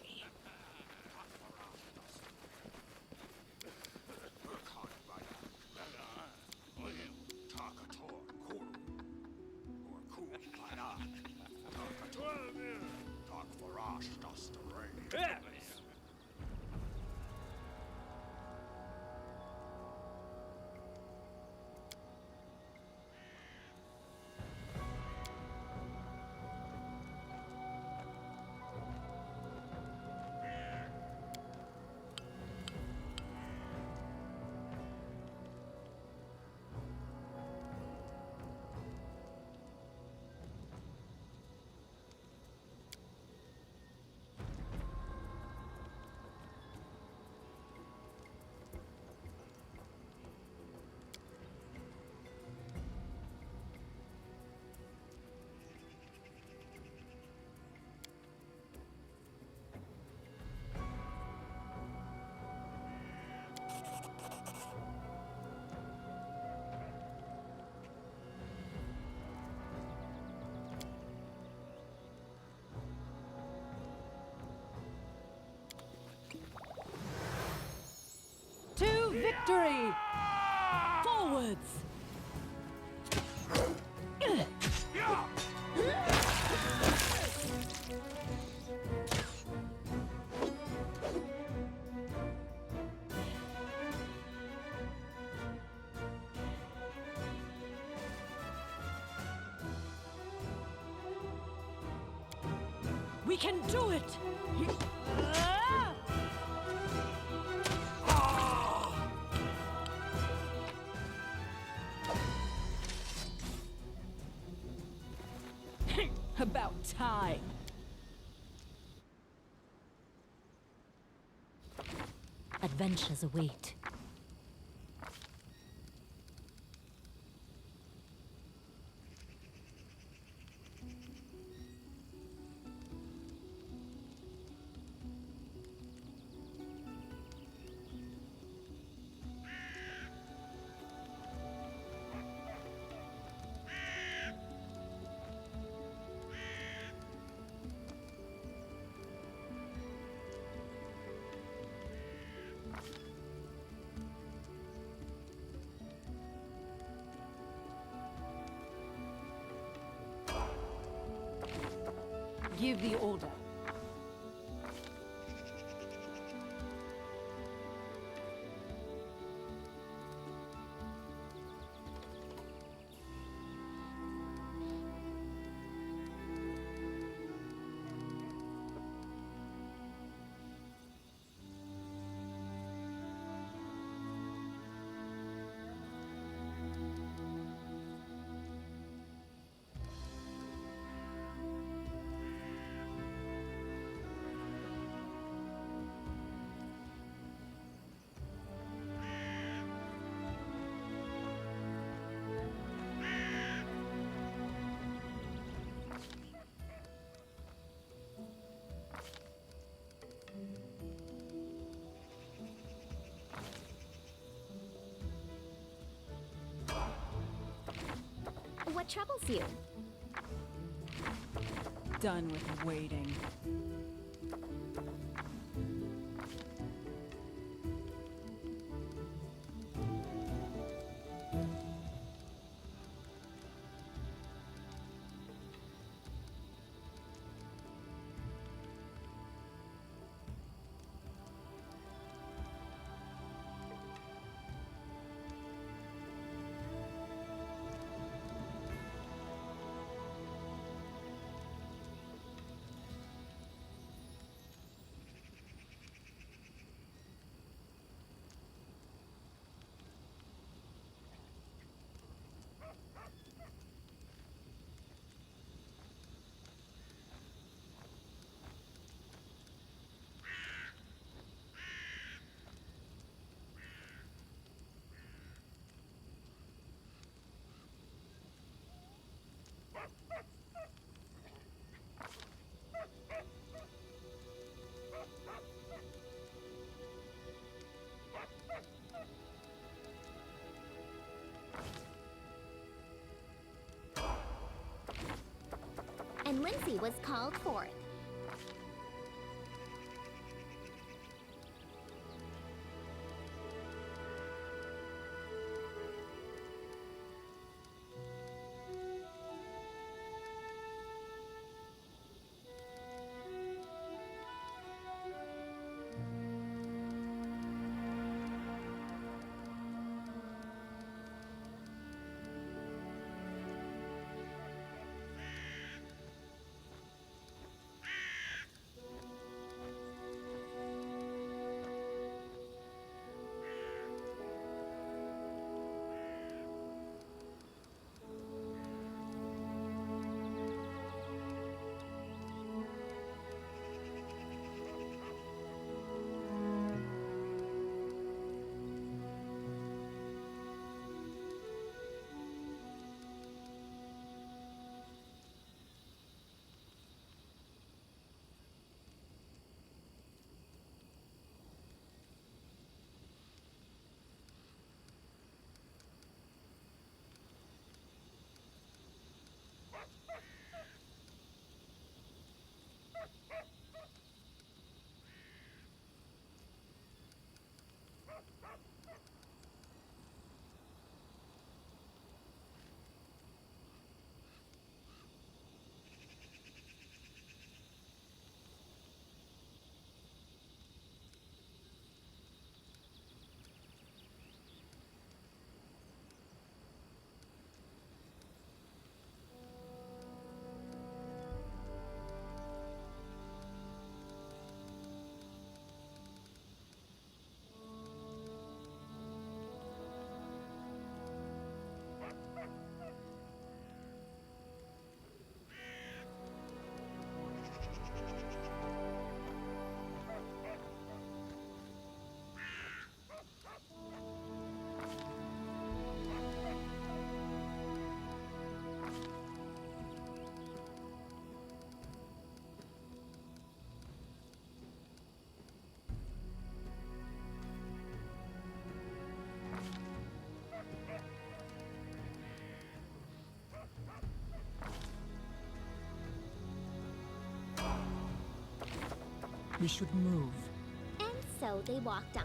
To victory! Forwards! We can do it! About time. Adventures await. give the order. What troubles you? Done with waiting. And Lindsay was called forth. We should move. And so they walked on.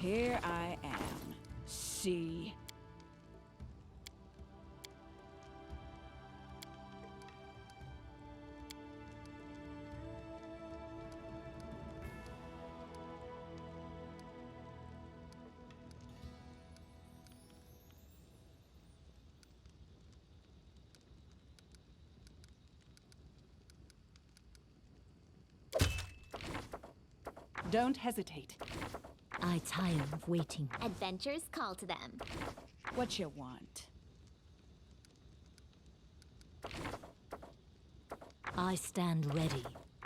here I am. See? Don't hesitate. I tire of waiting. Adventures call to them. What you want? I stand ready.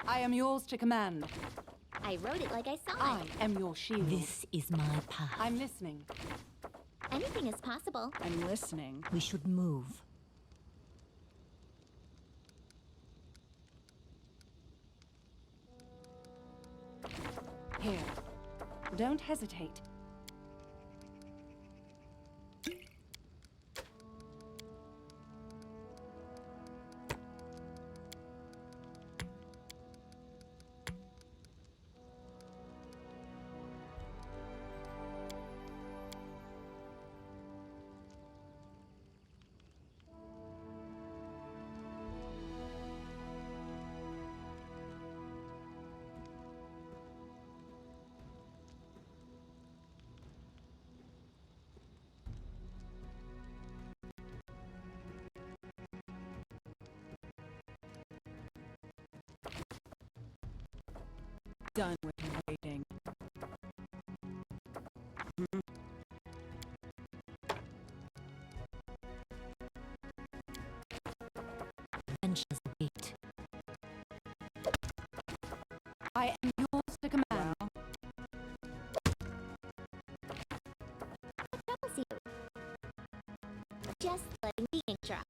I am yours to command. I wrote it like I saw I it. am your shield. This is my path. I'm listening. Anything is possible. I'm listening. We should move. Here. Don't hesitate. Done with waiting. Adventures await. I am yours to command. What troubles you? Just letting the ink dry.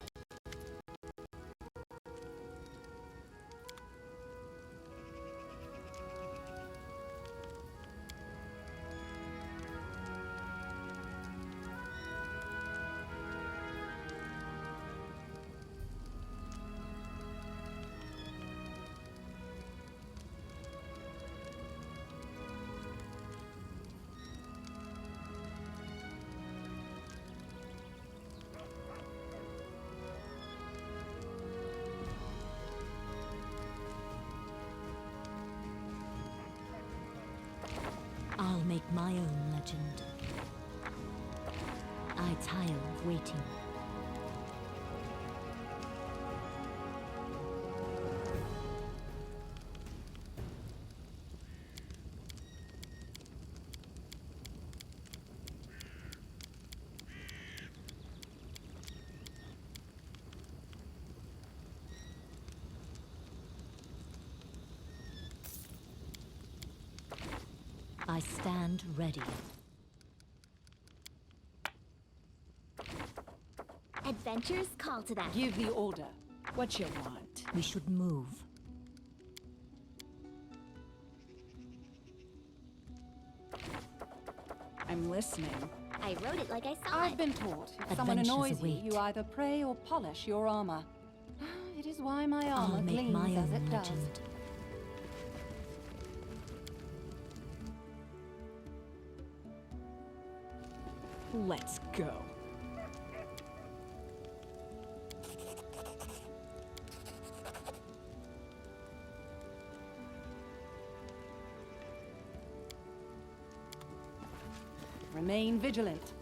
I'll make my own legend. I tire of waiting. I stand ready. Adventures call to them. Give the order. What you want? We should move. I'm listening. I wrote it like I saw I've it. been taught, if someone Adventures annoys you, await. you either pray or polish your armor. It is why my armor I'll make gleams my as own it does. legend. Let's go. Remain vigilant.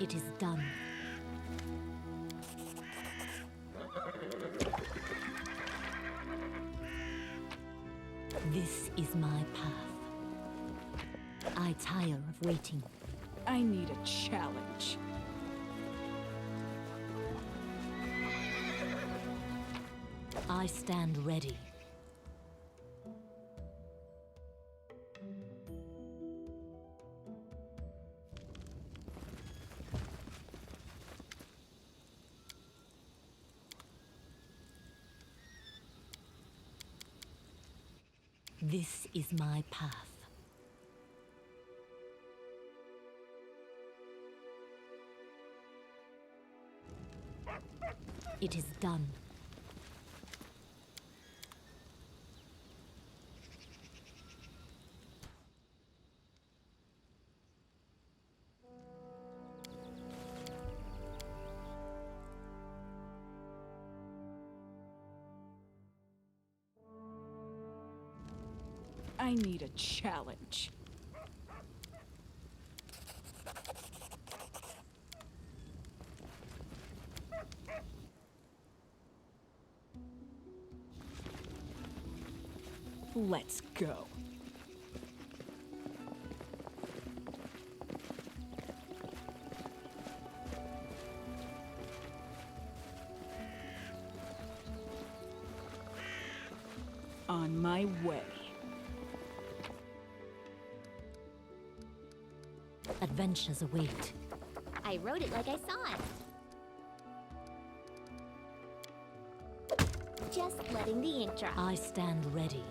It is done. This is my path. I tire of waiting. I need a challenge. I stand ready. This is my path. It is done. I need a challenge. Let's go. On my way. Adventures await. I wrote it like I saw it. Just letting the ink dry. I stand ready.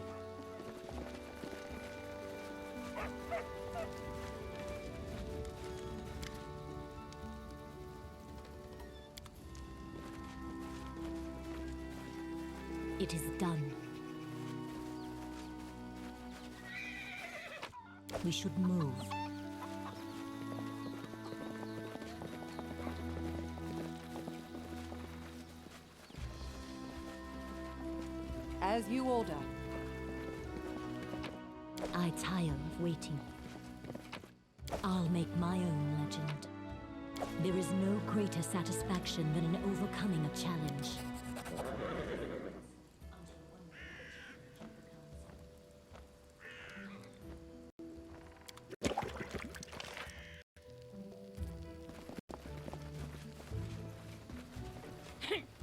It is done. We should move. As you order. I tire of waiting. I'll make my own legend. There is no greater satisfaction than in overcoming a challenge.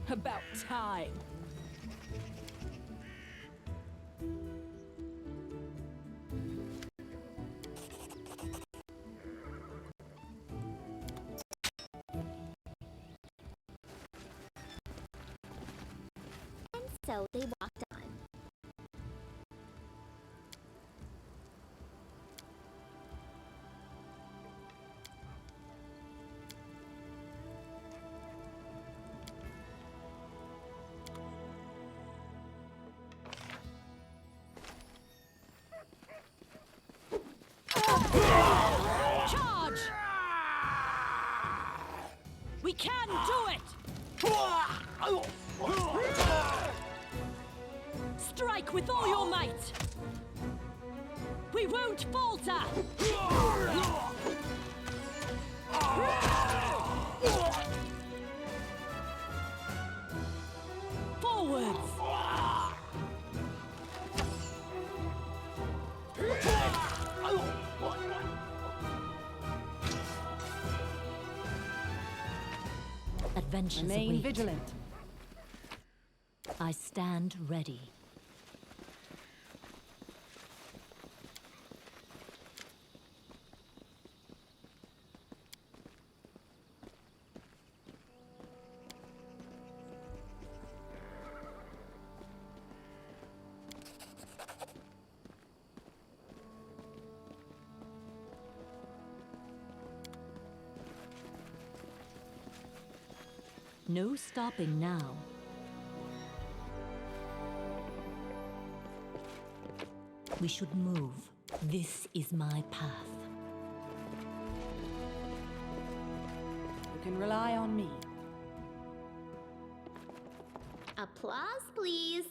About time. So they walked on. Charge! We can do it! Strike with all your might! We won't falter! Forwards! Adventures Remain await. vigilant. I stand ready. No stopping now. We should move. This is my path. You can rely on me. Applause, please.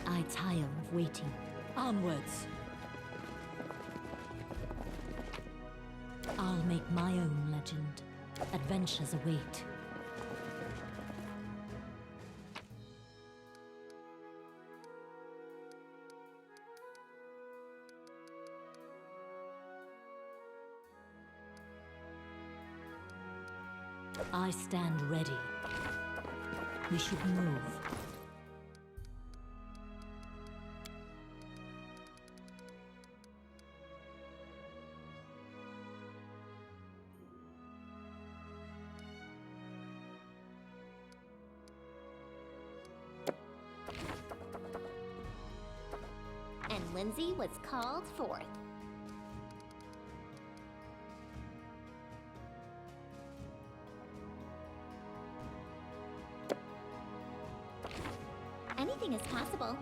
I tire of waiting. Onwards! I'll make my own legend. Adventures await. I stand ready. We should move. Lindsay was called forth. Anything is possible.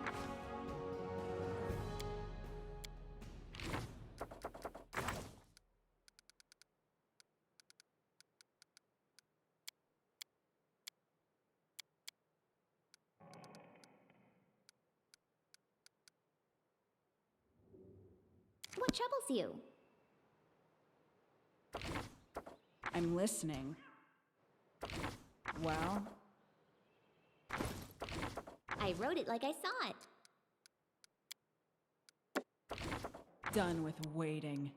What troubles you? I'm listening. Well? I wrote it like I saw it. Done with waiting.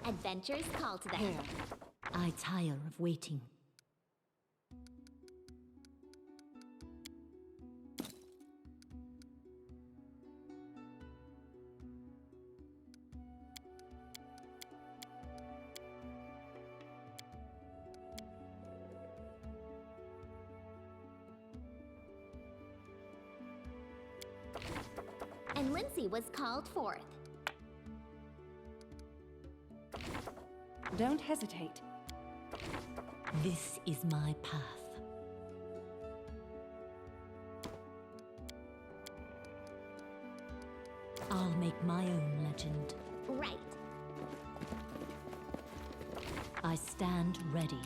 Adventures call to them. Here. I tire of waiting. And Lindsay was called forth. Don't hesitate. This is my path. I'll make my own legend. Right. I stand ready.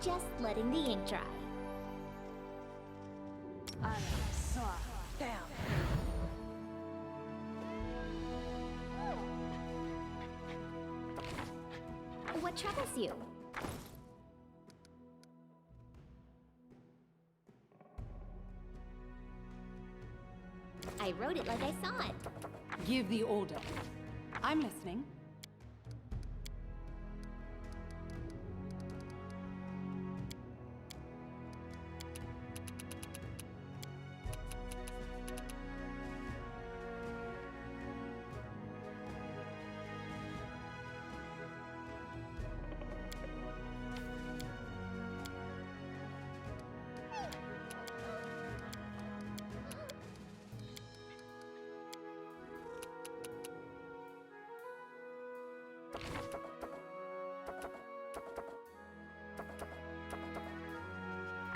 Just letting the ink dry. Down. What troubles you? I wrote it like I saw it. Give the order. I'm listening.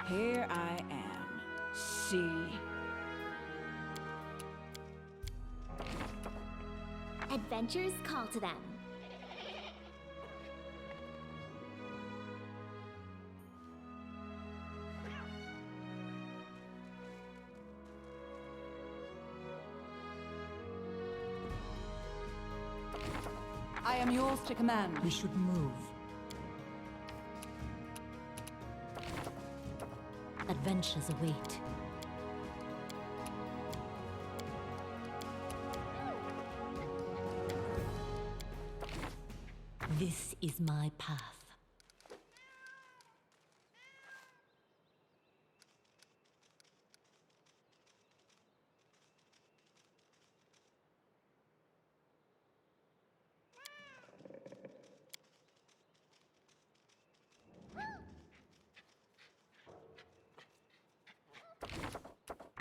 Here I am. See? Adventures call to them. I am yours to command. We should move. Adventures await. This is my path.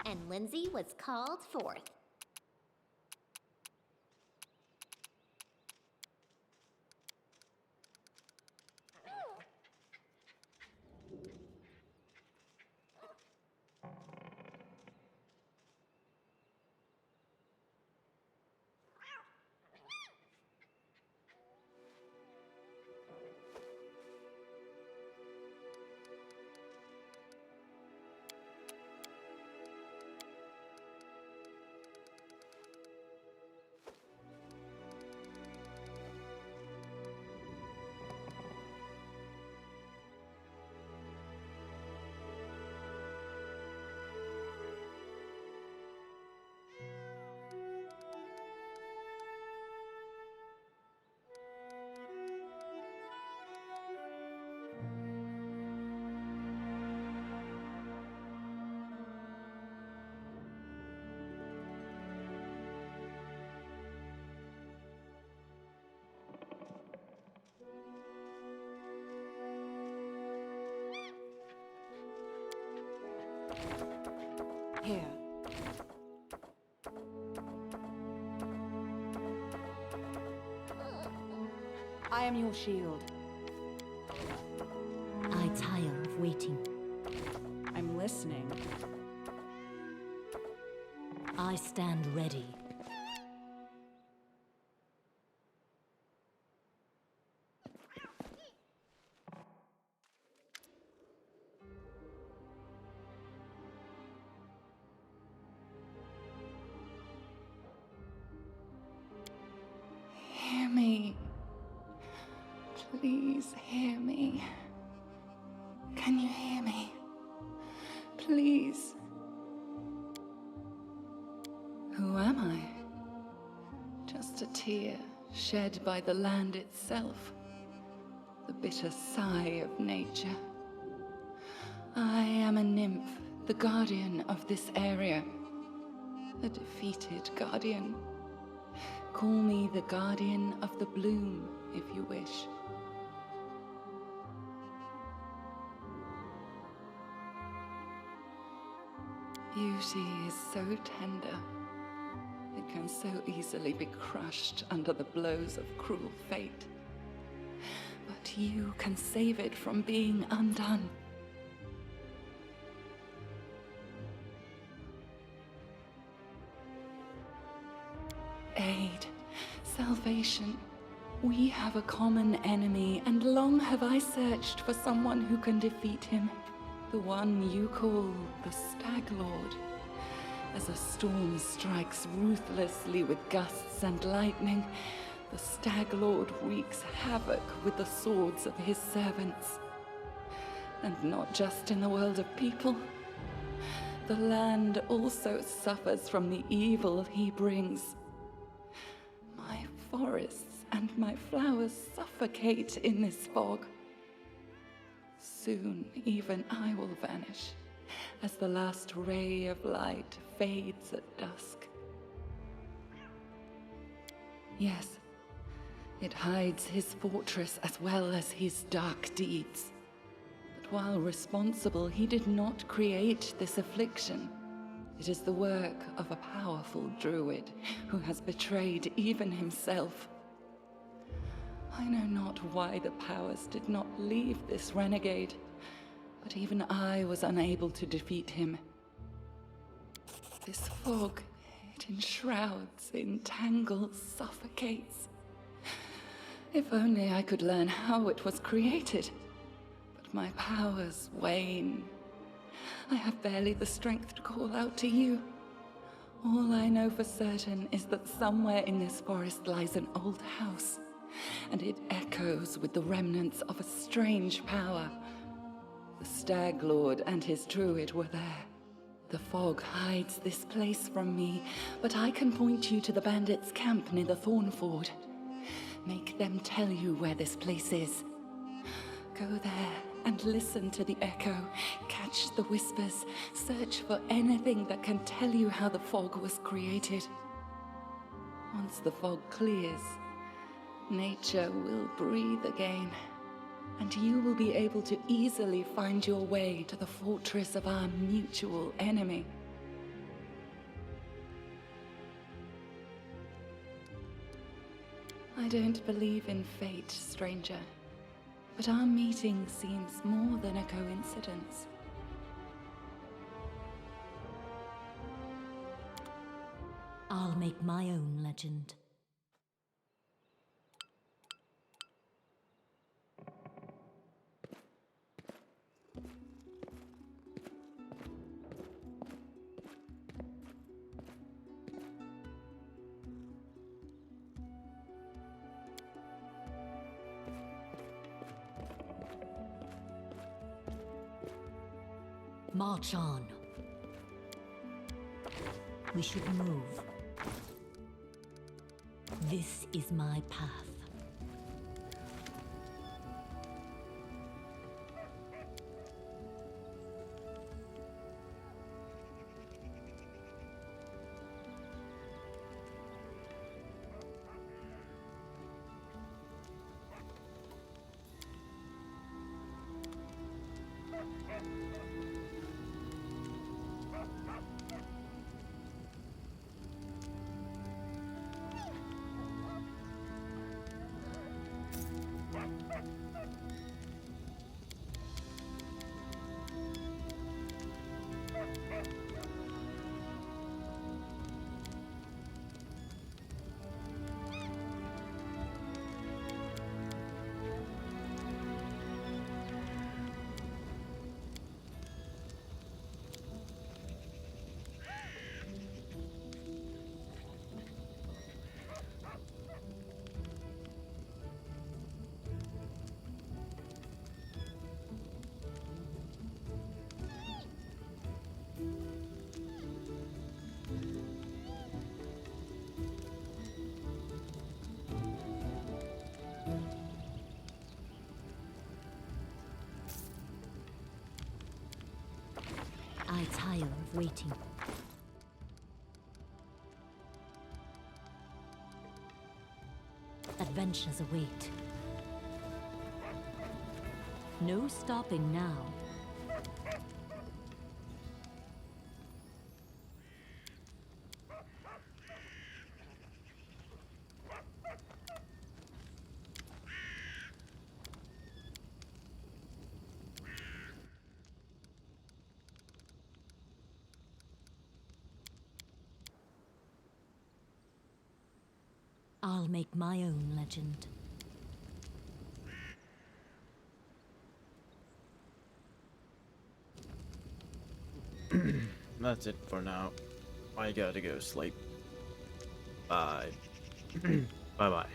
And Lindsay was called forth. Here. I am your shield. I tire of waiting. I'm listening. I stand ready. Hear me. Please hear me. Can you hear me? Please. Who am I? Just a tear shed by the land itself. The bitter sigh of nature. I am a nymph, the guardian of this area. A defeated guardian. Call me the guardian of the bloom, if you wish. Beauty is so tender. It can so easily be crushed under the blows of cruel fate. But you can save it from being undone. Aid, salvation. We have a common enemy, and long have I searched for someone who can defeat him. The one you call the Stag Lord. As a storm strikes ruthlessly with gusts and lightning, the Stag Lord wreaks havoc with the swords of his servants. And not just in the world of people. The land also suffers from the evil he brings. My forests and my flowers suffocate in this fog. Soon even I will vanish, as the last ray of light fades at dusk. Yes, it hides his fortress as well as his dark deeds. But while responsible, he did not create this affliction. It is the work of a powerful druid who has betrayed even himself. I know not why the powers did not leave this renegade, but even I was unable to defeat him. This fog, It enshrouds, entangles, suffocates. If only I could learn how it was created. But my powers wane. I have barely the strength to call out to you. All I know for certain is that somewhere in this forest lies an old house, and it echoes with the remnants of a strange power. The Stag Lord and his druid were there. The fog hides this place from me, but I can point you to the bandits' camp near the Thornford. Make them tell you where this place is. Go there and listen to the echo, catch the whispers, search for anything that can tell you how the fog was created. Once the fog clears, nature will breathe again, and you will be able to easily find your way to the fortress of our mutual enemy. I don't believe in fate, stranger. But our meeting seems more than a coincidence. I'll make my own legend. March on. We should move. This is my path. I tire of waiting. Adventures await. No stopping now. I'll make my own legend. That's it for now. I gotta go sleep. Bye. Bye-bye.